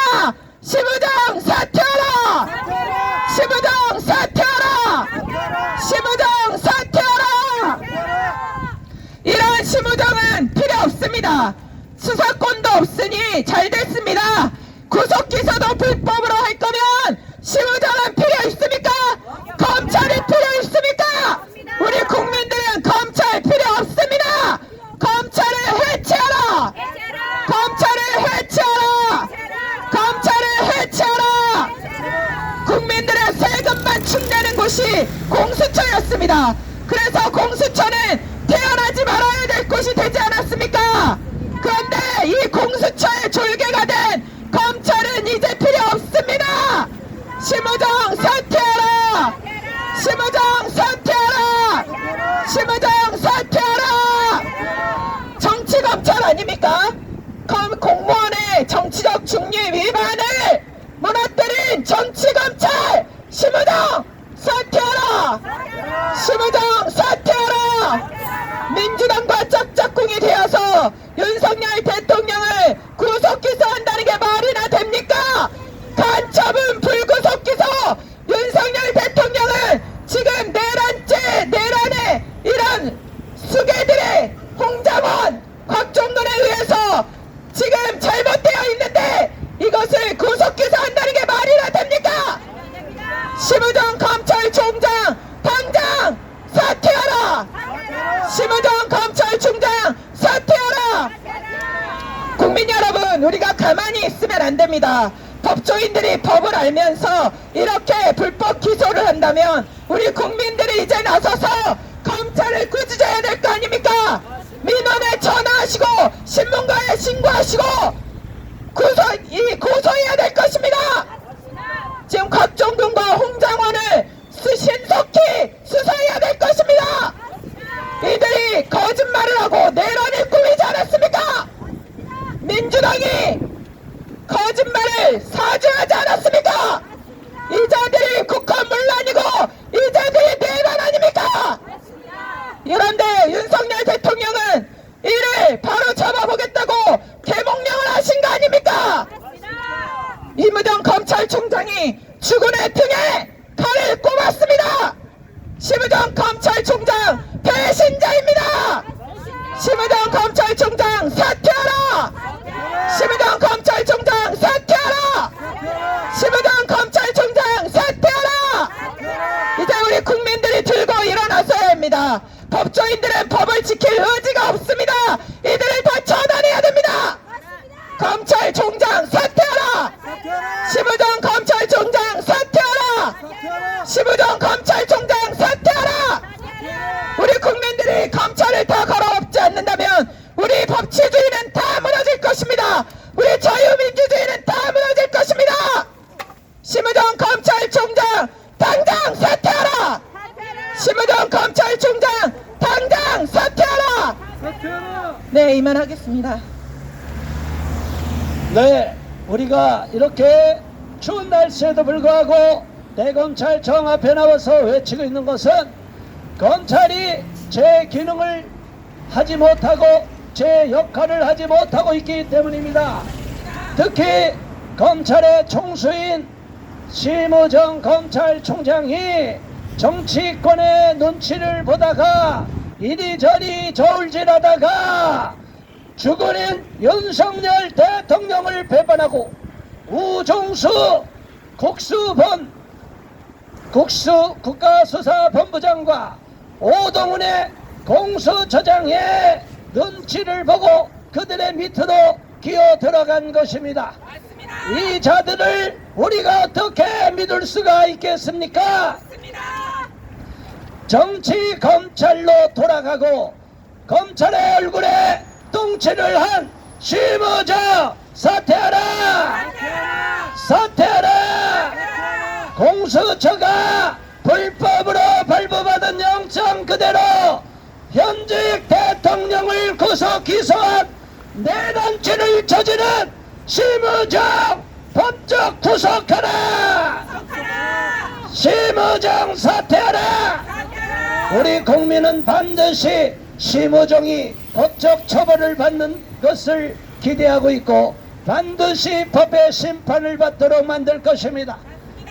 심우정 사퇴하라! 심우정 사퇴하라! 심우정 사퇴하라! 이런 심우정은 필요 없습니다. 수사권도 없으니 잘 됐습니다. 구속기소도 불법으로 할 거면 심우정은 필요 있습니까? 검찰이 필요 있습니까? 우리 국민들은 검찰 필요 없습니다. 검찰을 해체하라! 검찰을 해체하라! 검찰을 해체하라! 국민들의 세금만 축내는 곳이 공수처였습니다. 그래서 공수처는 태어나지 말아야 될 곳이 되지 않았습니까? 그런데 이 공수처의 졸개가 된 검찰은 이제 필요 없습니다. 심우정 사퇴하라! 심우정 사퇴하라! 심우정 사퇴하라! 정치검찰 아닙니까? 공무원의 정치적 중립 위반을 무너뜨린 정치검찰! 심우정 사퇴하라! 심우정 사퇴하라! 민주당과 짝짝꿍이 되어서 윤석열 대통령을 구속기소한다는 게 말이나 됩니까? 간첩은 불구속 기소! 윤석열 대통령은 지금 내란에 이런 수괴들의 홍장원, 곽종근에 의해서 지금 잘못되어 있는데 이것을 구속기소한다는 게 말이나 됩니까? 심우정 검찰총장 당장 사퇴하라! 심우정 검찰총장 사퇴하라! 국민 여러분, 우리가 가만히 있으면 안 됩니다. 법조인들이 법을 알면서 이렇게 불법 기소를 한다면 우리 국민들이 이제 나서서 검찰을 꾸짖어야 될 거 아닙니까? 민원에 전화하시고 신문과에 신고하시고 고소해야 될 것입니다. 지금 곽종근과 홍장원을 신속히 수사해야 될 것입니다. 이들이 거짓말을 하고 내란을 꾸미지 않았습니까? 민주당이 거짓말을 사죄하지 않았습니까? 이 자들이 국헌 문란이고 이 자들이 내란 아닙니까? 그런데 윤석열 대통령은 이를 바로 잡아보겠다고 계몽령을 하신 거 아닙니까? 이무정 검찰총장이 주군의 등에 칼을 꼽았습니다. 심우정 검찰총장 배신자입니다. 심우정 검찰총장 사퇴하라! 심우정 검찰총장 이만하겠습니다. 네, 우리가 이렇게 추운 날씨에도 불구하고 대검찰청 앞에 나와서 외치고 있는 것은 검찰이 제 기능을 하지 못하고 제 역할을 하지 못하고 있기 때문입니다. 특히 검찰의 총수인 심우정 검찰총장이 정치권의 눈치를 보다가 이리저리 저울질하다가 죽어낸 윤석열 대통령을 배반하고 우종수 국가수사본부장과 오동훈의 공수처장의 눈치를 보고 그들의 밑으로 기어 들어간 것입니다. 이 자들을 우리가 어떻게 믿을 수가 있겠습니까? 정치 검찰로 돌아가고 검찰의 얼굴에 똥칠을 한 심우정 사퇴하라! 사퇴하라! 공수처가 불법으로 발부받은 영장 그대로 현직 대통령을 구속 기소한 내란죄를 저지른 심우정 법적 구속하라! 심우정 사퇴하라! 우리 국민은 반드시 심우정이 법적 처벌을 받는 것을 기대하고 있고 반드시 법의 심판을 받도록 만들 것입니다.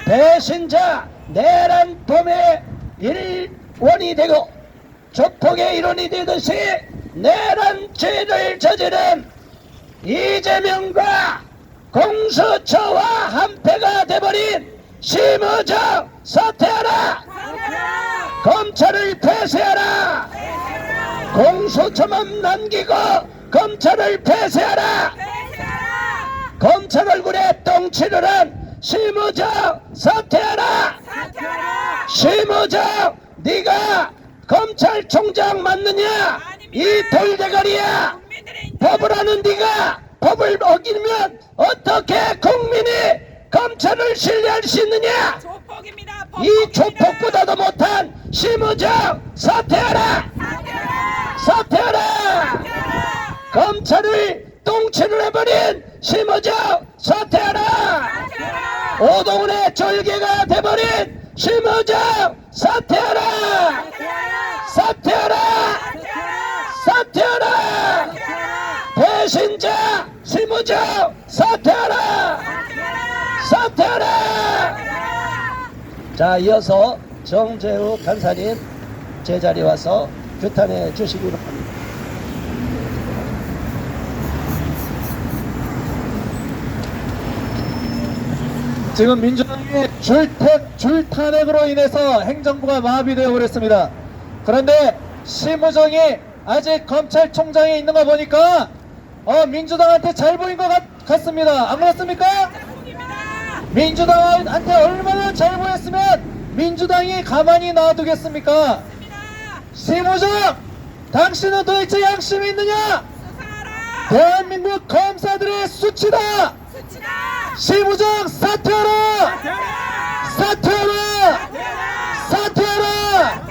배신자 내란범의 일원이 되고 조폭의 일원이 되듯이 내란죄를 저지른 이재명과 공수처와 한패가 돼버린 심우정 사퇴하라! 검찰을 폐쇄하라! 공수처만 남기고 검찰을 폐쇄하라! 검찰 얼굴에 똥칠을 한 심우정 사퇴하라! 심우정 네가 검찰총장 맞느냐? 이 돌대가리야! 법을 하는 네가 법을 어기면 어떻게 국민이 검찰을 신뢰할 수 있느냐? 이 조폭보다도 못한 심우정 사퇴하라! 사퇴하라! 검찰을 똥칠을 해버린 심우정 사퇴하라! 오동훈의 절개가 돼버린 심우정 사퇴하라! 사퇴하라! 사퇴하라! 배신자 심우정 사퇴하라! 사퇴하라! 자, 이어서 정재우 간사님 제자리에 와서 규탄해 주시기 바랍니다. 지금 민주당의 줄탄핵으로 인해서 행정부가 마비되어 버렸습니다. 그런데 심우정이 아직 검찰총장에 있는 거 보니까 민주당한테 잘 보인 것 같습니다. 안 그렇습니까? 민주당한테 얼마나 잘 보였으면 민주당이 가만히 놔두겠습니까? 심우정, 당신은 도대체 양심이 있느냐? 대한민국 검사들의 수치다! 심우정 사퇴하라! 사퇴하라! 사퇴하라!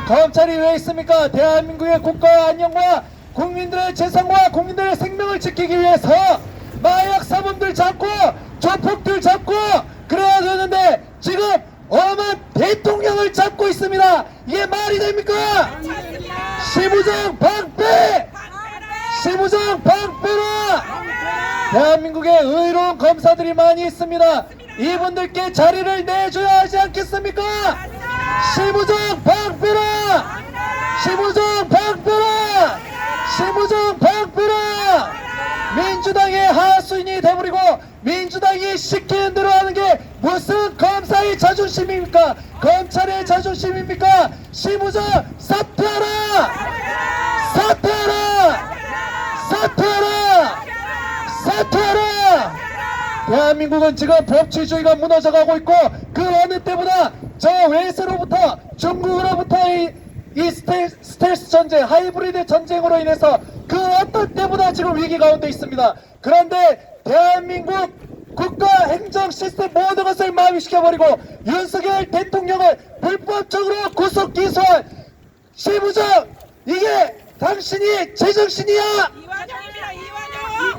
검찰이 왜 있습니까? 대한민국의 국가 안녕과 국민들의 재산과 국민들의 생명을 지키기 위해서 마약 사범들 잡고 조폭들 잡고 그래야 되는데 지금 엄한 대통령을 잡고 있습니다. 이게 말이 됩니까? 심우정 방패! 심우정 방패라! 대한민국에 의로운 검사들이 많이 있습니다. 이분들께 자리를 내줘야 하지 않겠습니까? 심우정 방패라! 심우정 방패라! 심우정 방패라! 민주당의 하수인이 돼버리고 민주당이 시키는 대로 하는 게 무슨 검사의 자존심입니까? 검찰의 자존심입니까? 심우정 사퇴하라! 사퇴하라! 사퇴하라! 사퇴하라! 대한민국은 지금 법치주의가 무너져가고 있고 그 어느 때보다 저 외세로부터 중국으로부터 이 스텔스 전쟁, 하이브리드 전쟁으로 인해서 그 어떤 때보다 지금 위기 가운데 있습니다. 그런데 대한민국 국가 행정 시스템 모든 것을 마비시켜버리고 윤석열 대통령을 불법적으로 구속 기소한 심우정, 이게 당신이 제정신이야?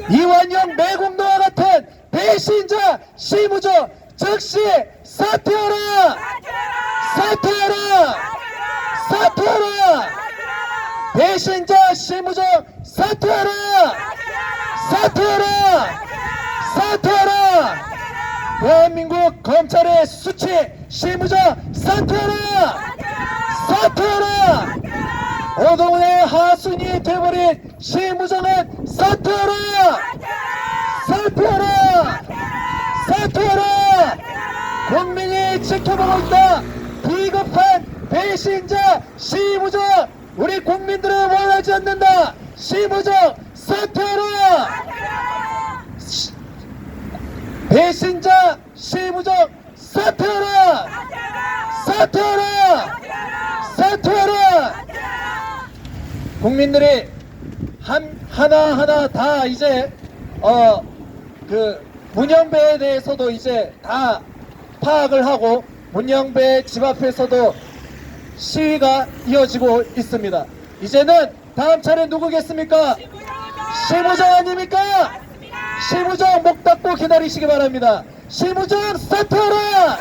이완용 매국노와 같은 배신자 시무정 즉시 사퇴하라! 사퇴하라! 사퇴하라! 배신자 시무정 사퇴하라! 사퇴하라! 사퇴하라! 대한민국 검찰의 수치 시무정 사퇴하라! 사퇴하라! 오동훈의 하순이 돼버린 시무정은 사퇴하라! 사퇴하라! 사퇴하라! 국민이 지켜보고 있다! 비겁한 배신자 시무정! 우리 국민들은 원하지 않는다! 시무정 사퇴하라! 배신자 시무정 사퇴하라! 사퇴하라! 사퇴하라! 국민들이 하나하나 다 이제 그 문영배에 대해서도 이제 다 파악을 하고 문영배 집 앞에서도 시위가 이어지고 있습니다. 이제는 다음 차례 누구겠습니까? 시무정 아닙니까? 시무정 목 닫고 기다리시기 바랍니다. 시무정 사퇴하라!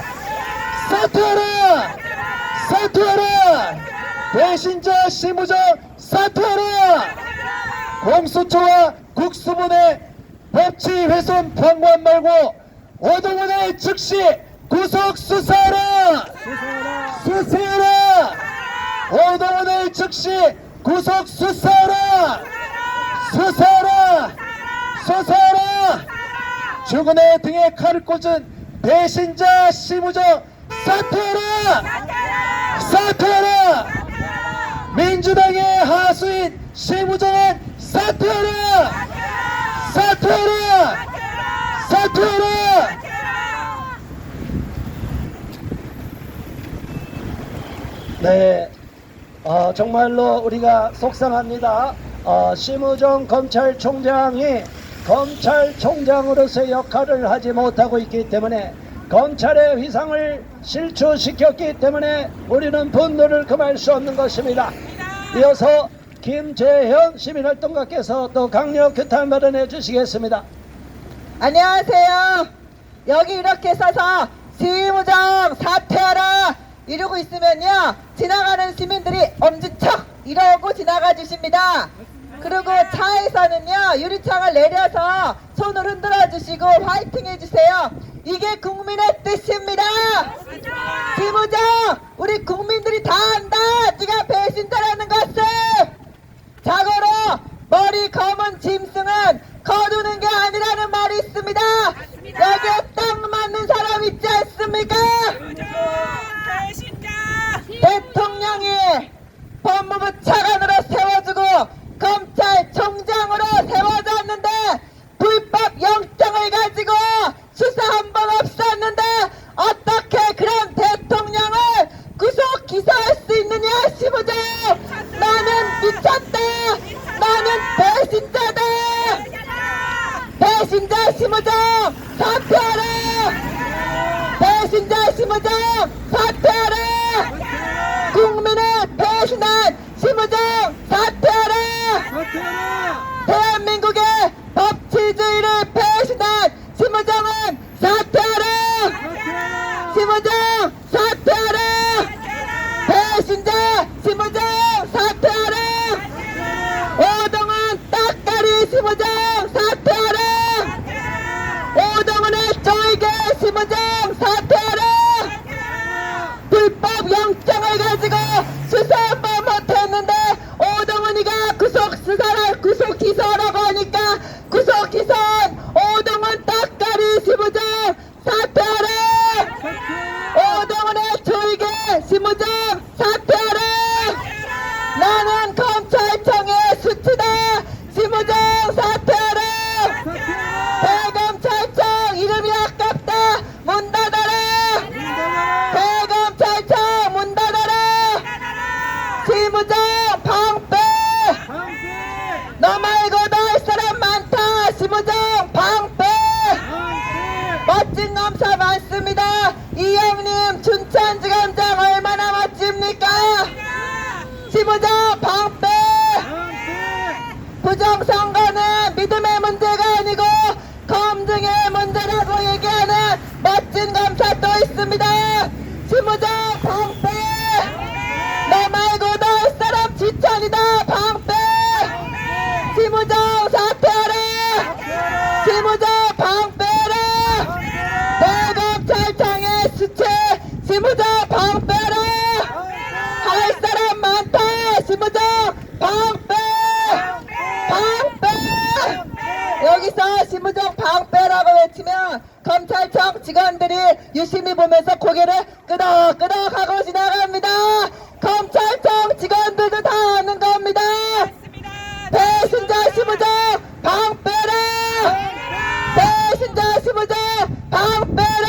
사퇴하라! 사퇴하라! 배신자 시무정 사퇴하라! 공수처와 국수본의 법치 훼손 방관 말고 오동훈의 즉시 구속 수사하라! 수사하라! 오동훈의 즉시 구속 수사하라! 수사하라! 수사하라! 죽은 애 등에 칼을 꽂은 배신자 시무정 사퇴하라! 사퇴하라! 민주당의 하수인 시무정은 사퇴하라! 사퇴하라! 사퇴하라! 네, 정말로 우리가 속상합니다. 심우정 검찰총장이 검찰총장으로서의 역할을 하지 못하고 있기 때문에 검찰의 위상을 실추시켰기 때문에 우리는 분노를 금할 수 없는 것입니다. 이어서 김재현 시민활동가께서 또 강력 규탄 발언해 주시겠습니다. 안녕하세요. 여기 이렇게 서서 시무정 사퇴하라 이러고 있으면요 지나가는 시민들이 엄지척 이러고 지나가 주십니다. 그리고 차에서는요 유리창을 내려서 손을 흔들어 주시고 화이팅 해주세요. 이게 국민의 뜻입니다. 시무정 우리 국민들이 다 안다. 네가 배신자라는 것을. 자고로 머리 검은 짐승은 거두는 게 아니라는 말이 있습니다. 여기에 딱 맞는 사람 있지 않습니까? 대통령이 법무부 차관으로 세워주고 검찰총장으로 세워졌는데 불법 영장을 가지고 수사 한 번 없었는데 어떻게 그런 대통령을 구속 기소할 수 있느냐 시무정. 나는 미쳤다. 나는 배신자다. 배신자 시무정 사퇴하라. 배신자 시무정 사퇴하라. 국민을 배신한 시무정 사퇴하라. 대한민국의 법치주의를 배신한 시무정은 사퇴하라. 시무정 사퇴하라. 배신자 시무정 사퇴하라. 오동훈 딱가리 시무정 사퇴하라. 오동훈의 조이개 시무정 사퇴하라. 불법 영장을 가지고 수사 한 번 못했는데 오동훈이가 구속 기소라고 하니까 구속 기소 오동훈 딱가리 시무정 사퇴하라. 오동훈의 조이개 시무정 사퇴하라. 나는 검찰청의 수치다. 시무정 사퇴하라. 대검찰청 이름이 아깝다. 문 닫아라. 대검찰청 문 닫아라. 시무정 방패. 너 말고 너 할 사람 많다. 시무정 방패. 멋진 검사 많습니다. 이영님 춘천지검장 얼마나 멋집니까? 시무정 방패. 부정선거는 믿음의 문제가 아니고 검증의 문제라고 얘기하는 멋진 검사 또 있습니다. 심우정 방패. 너 말고 나올 사람 지천이다. 방패. 심우정 사퇴하라. 심우정 방패라. 대검찰청의 수채 심우정 방패라. 할 사람 많다. 심우정 방패. 방패. 여기서 심우정 방패라고 외치면 검찰청 직원들이 유심히 보면서 고개를 끄덕끄덕 하고 지나갑니다. 검찰청 직원들도 다 아는 겁니다. 배신자 심우정 방패라. 배신자 심우정 방패라.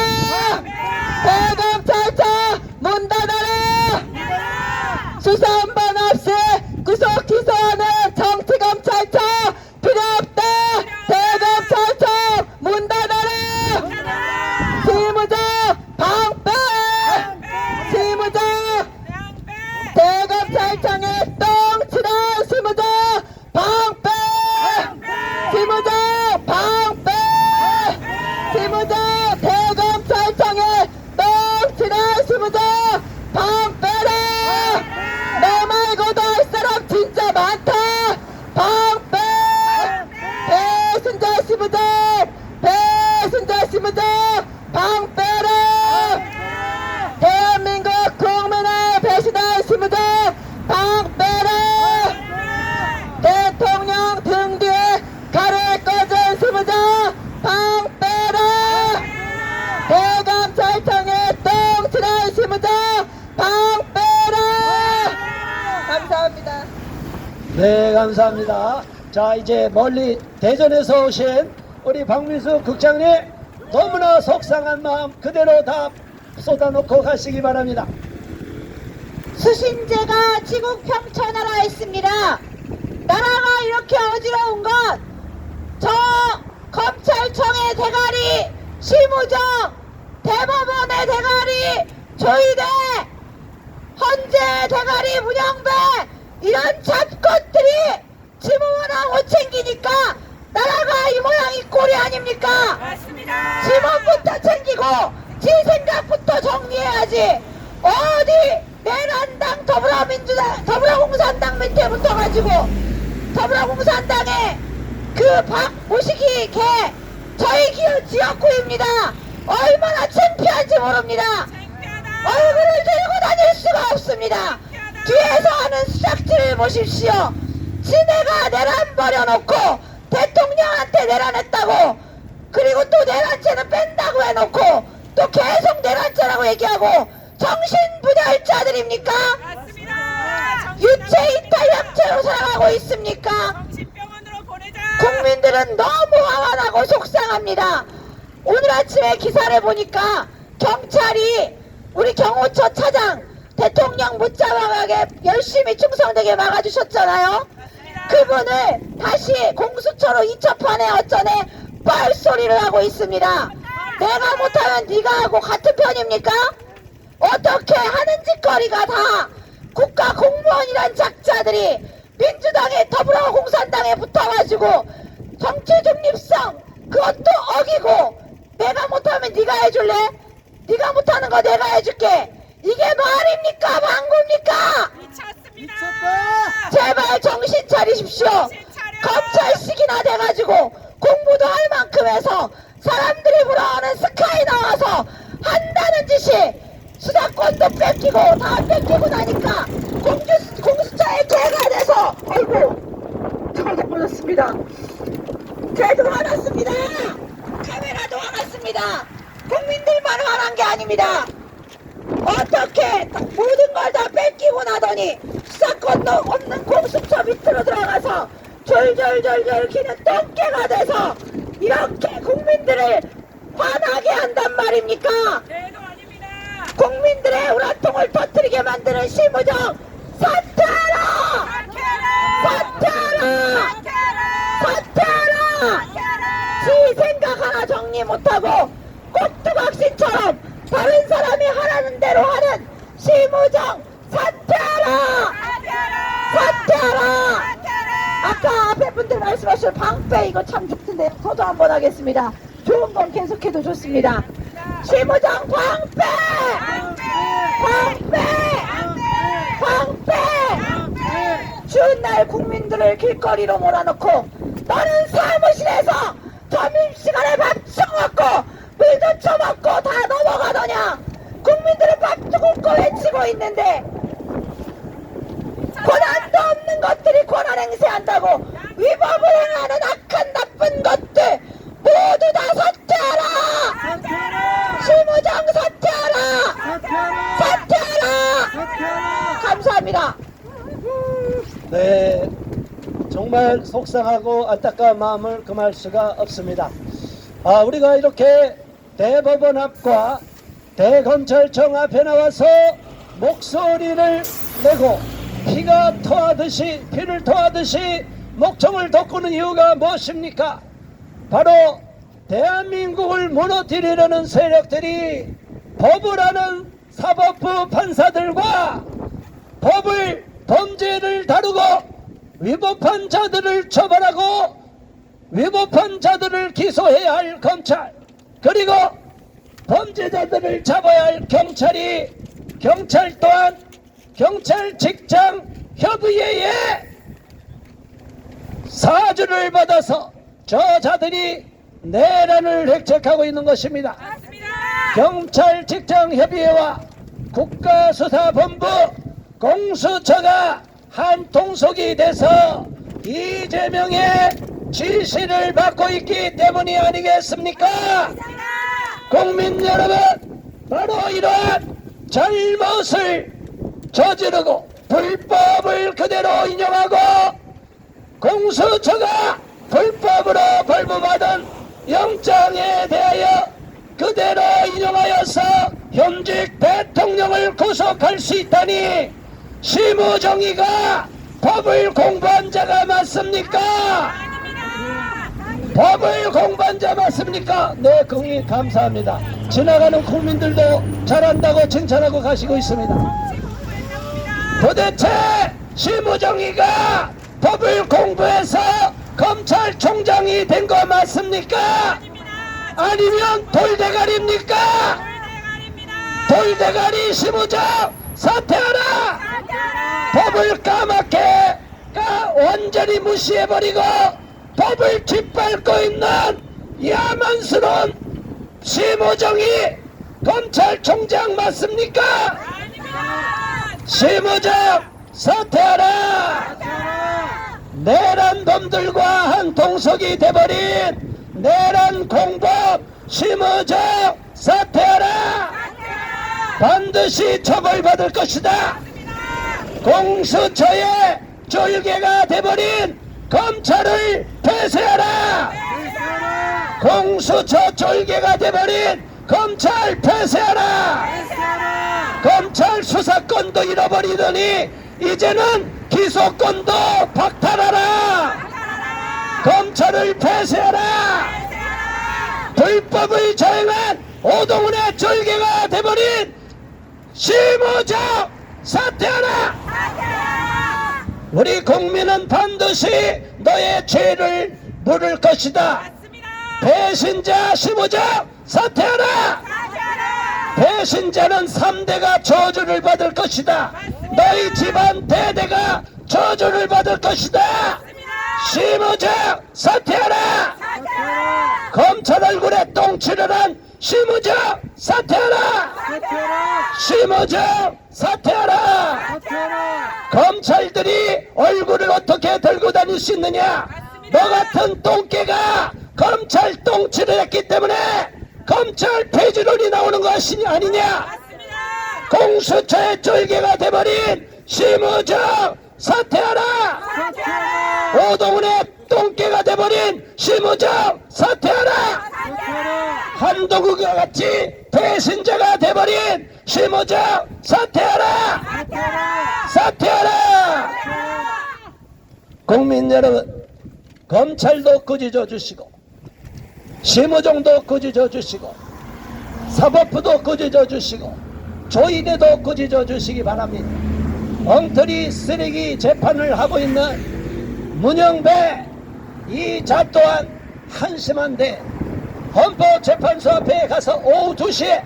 대검찰청 문 닫아라. 수사 한 번 없이 구속 기소하는 정치검찰청 필요 없다. 대검찰청 문 닫아라. 심우정 방패. 심우정 대검찰청에 똥치다. 심우정 방패. 심우정 방패. 심우정 대검찰청에 똥치다. 심우정 방패라. 너 말고도 할 사람 진짜 많다. 방패. 배신자 심우정. 배신자 심우정 방패라. 대한민국 국민의 배신자 심우정 방패라. 대통령 등 뒤에 가를 꽂은 심우정 방패라. 대검찰청에 똥치는 심우정 방패라. 감사합니다. 네, 감사합니다. 자, 이제 멀리 대전에서 오신 우리 박민수 국장님, 너무나 속상한 마음 그대로 다 쏟아놓고 가시기 바랍니다. 수신제가 지국 평천하라 했습니다. 나라가 이렇게 어지러운 건 저 검찰청의 대가리 심우정, 대법원의 대가리 조희대, 헌재 대가리 문영배, 이런 잡것들이 지문하고 못 챙기니까 나라가 이 모양이 꼴이 아닙니까? 맞습니다. 지문부터 챙기고 지 생각부터 정리해야지. 어디 내란당 더불어공산당 밑에 붙어가지고 더불어공산당에 그 박무식이 개 저희 기업 지역구입니다. 얼마나 창피한지 모릅니다. 얼굴을 들고 다닐 수가 없습니다. 뒤에서 하는 수작질을 보십시오. 지네가 내란 버려놓고 대통령한테 내란했다고, 그리고 또 내란죄는 뺀다고 해놓고 또 계속 내란죄라고 얘기하고 정신분열자들입니까? 맞습니다. 유체 이탈약죄로 살아가고 있습니까? 정신병원으로 보내자. 국민들은 너무 화가 나고 속상합니다. 오늘 아침에 기사를 보니까 경찰이 우리 경호처 차장 대통령 못 잡아가게 열심히 충성되게 막아주셨잖아요. 그분을 다시 공수처로 이첩하네 어쩌네 뻘소리를 하고 있습니다. 내가 못하면 네가 하고 같은 편입니까? 어떻게 하는 짓거리가 다 국가 공무원이란 작자들이 민주당에 더불어공산당에 붙어가지고 정치 중립성 그것도 어기고, 내가 못하면 네가 해줄래? 네가 못하는 거 내가 해줄게. 이게 말입니까 망구입니까? 미쳤습니다. 제발 정신 차리십시오. 검찰식이나 돼가지고 공부도 할 만큼 해서 사람들이 부러워하는 스카이 나와서 한다는 짓이 수사권도 뺏기고 다 뺏기고 나니까 공수처의 죄가 돼서 아이고 잘못 걸렸습니다. 죄도 화났습니다. 카메라도 화났습니다. 국민들만 화난 게 아닙니다. 어떻게 모든 걸 다 뺏기고 나더니 수사권도 없는 공수처 밑으로 들어가서 졸졸졸졸 기는 똥개가 돼서 이렇게 국민들을 화나게 한단 말입니까? 죄도 아닙니다. 국민들의 우라통을 터뜨리게 만드는 심우정 사퇴하라! 사퇴하라! 사퇴하라! 지 생각 하나 정리 못하고 꼭두각시처럼 다른 사람이 하라는 대로 하는 심우정 사퇴하라! 사퇴하라! 아까 아까 앞에 분들 말씀하신 방패 이거 참 좋던데 저도 한번 하겠습니다. 좋은 건 계속해도 좋습니다. 심우정 방패! 방패! 방패! 추운 날 국민들을 길거리로 몰아넣고 너는 사무실에서 점심시간에 밥 처먹고 물도 처먹고 다 넘어가더냐. 국민들은 밥도 굶고 외치고 있는데 권한도 없는 것들이 권한 행세한다고 위법을 행하는 악한 나쁜 것들 모두 다 사퇴하라! 심우정 사퇴하라! 사퇴하라! 감사합니다. 네, 정말 속상하고 안타까운 마음을 금할 수가 없습니다. 우리가 이렇게 대법원 앞과 대검찰청 앞에 나와서 목소리를 내고 피를 토하듯이 목청을 돋구는 이유가 무엇입니까? 바로 대한민국을 무너뜨리려는 세력들이 법을 아는 사법부 판사들과 범죄를 다루고 위법한 자들을 처벌하고 위법한 자들을 기소해야 할 검찰, 그리고 범죄자들을 잡아야 할 경찰 또한 경찰 직장 협의회의 사주를 받아서 저자들이 내란을 획책하고 있는 것입니다. 경찰 직장 협의회와 국가수사본부 공수처가 한 통속이 돼서 이재명의 지시를 받고 있기 때문이 아니겠습니까? 국민 여러분, 바로 이러한 잘못을 저지르고 불법을 그대로 인용하고 공수처가 불법으로 발부받은 영장에 대하여 그대로 인용하여서 현직 대통령을 구속할 수 있다니 심우정의가 법을 공부한 자가 맞습니까? 법을 공부한 자 맞습니까? 네, 국민 감사합니다. 지나가는 국민들도 잘한다고 칭찬하고 가시고 있습니다. 도대체 심우정의가 법을 공부해서 검찰총장이 된 거 맞습니까? 아니면 돌대가리입니까? 돌대가리 심우정 사퇴하라! 법을 까맣게 완전히 무시해버리고 법을 짓밟고 있는 야만스러운 심우정이 검찰총장 맞습니까? 심우정 사퇴하라! 내란범들과 한 통속이 돼버린 내란 공범 심우정 사퇴하라! 반드시 처벌받을 것이다. 공수처의 쫄개가 돼버린 검찰을 폐쇄하라! 공수처 쫄개가 돼버린 검찰 폐쇄하라! 검찰 수사권도 잃어버리더니 이제는 기소권도 박탈하라! 검찰을 폐쇄하라! 불법을 저행한 오동훈의 쫄개가 돼버린 심우정 사퇴하라! 우리 국민은 반드시 너의 죄를 물을 것이다. 배신자 심우정 사퇴하라! 배신자는 3대가 저주를 받을 것이다. 너희 집안 대대가 저주를 받을 것이다. 심우정 사퇴하라! 검찰 얼굴에 똥칠을 한 심우정 사퇴하라! 심우정 사퇴하라! 검찰들이 얼굴을 어떻게 들고 다닐 수 있느냐? 너 같은 똥개가 검찰 똥칠을 했기 때문에 검찰 폐지론이 나오는 것이 아니냐? 공수처의 쫄개가 돼버린 심우정 사퇴하라! 오동훈의 똥개가 돼버린 심우정 사퇴하라! 한동욱과 같이 배신자가 돼버린 심우정 사퇴하라! 사퇴하라! 국민 여러분, 검찰도 꾸짖어 주시고 심우정도 꾸짖어 주시고 사법부도 꾸짖어 주시고 조이대도 꾸짖어 주시기 바랍니다. 엉터리 쓰레기 재판을 하고 있는 문영배 이 자 또한 한심한데 헌법재판소 앞에 가서 오후 2시에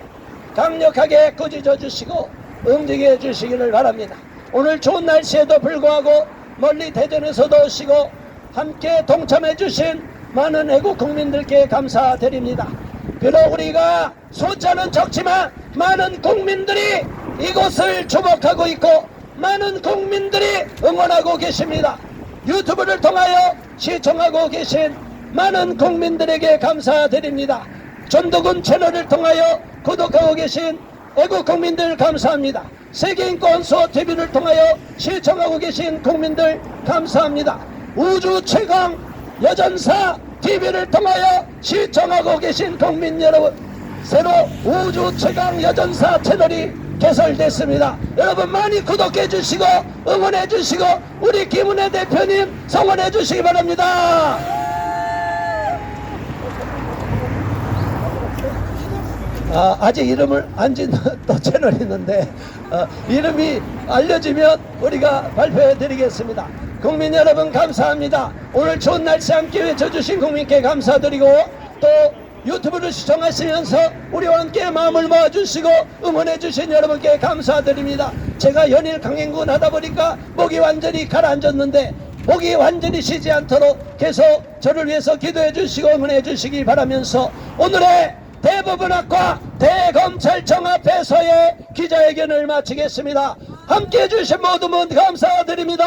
강력하게 꾸짖어 주시고 응징해 주시기를 바랍니다. 오늘 좋은 날씨에도 불구하고 멀리 대전에서도 오시고 함께 동참해 주신 많은 애국 국민들께 감사드립니다. 비록 우리가 숫자는 적지만 많은 국민들이 이곳을 주목하고 있고 많은 국민들이 응원하고 계십니다. 유튜브를 통하여 시청하고 계신 많은 국민들에게 감사드립니다. 전도군 채널을 통하여 구독하고 계신 애국 국민들 감사합니다. 세계인권 수호TV를 통하여 시청하고 계신 국민들 감사합니다. 우주 최강 여전사 TV를 통하여 시청하고 계신 국민 여러분, 새로 우주 최강 여전사 채널이 개설됐습니다. 여러분 많이 구독해 주시고 응원해 주시고 우리 김은혜 대표님 성원해 주시기 바랍니다. 아직 이름을 안 짓는 또 채널이 있는데 이름이 알려지면 우리가 발표해 드리겠습니다. 국민 여러분 감사합니다. 오늘 좋은 날씨 함께 외쳐주신 국민께 감사드리고 또 유튜브를 시청하시면서 우리와 함께 마음을 모아주시고 응원해주신 여러분께 감사드립니다. 제가 연일 강행군 하다 보니까 목이 완전히 가라앉았는데 목이 완전히 쉬지 않도록 계속 저를 위해서 기도해 주시고 응원해 주시기 바라면서 오늘의 대법원학과 대검찰청 앞에서의 기자회견을 마치겠습니다. 함께 해주신 모든 분 감사드립니다.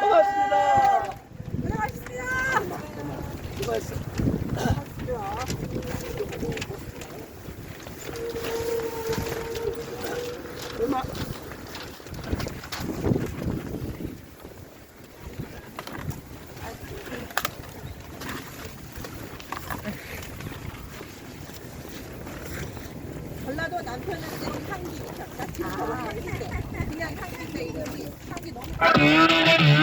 고맙습니다. 수고하셨습니다. 전라도 남편한테 향기 같이 결혼했는데 그냥 향기인데 이름이 향기 너무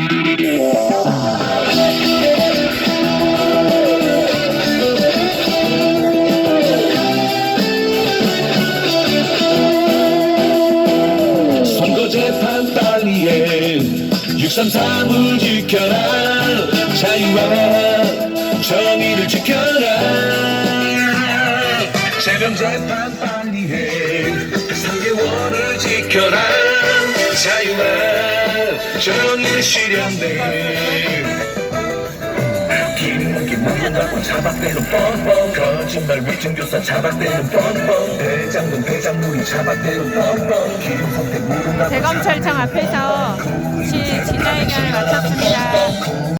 선거재판 빨리해 633을 지켜라 자유와 정의를 지켜라 재병재판 빨리해 3개월을 지켜라 자유와 정의를 실현돼 김문기 묻는다고 차박되는 뻔뻔 거짓말 위증교사 차박되는 뻔뻔 대장동 대장물이 차박되는 뻔뻔 김성태 묻는다고 대검찰청 앞에서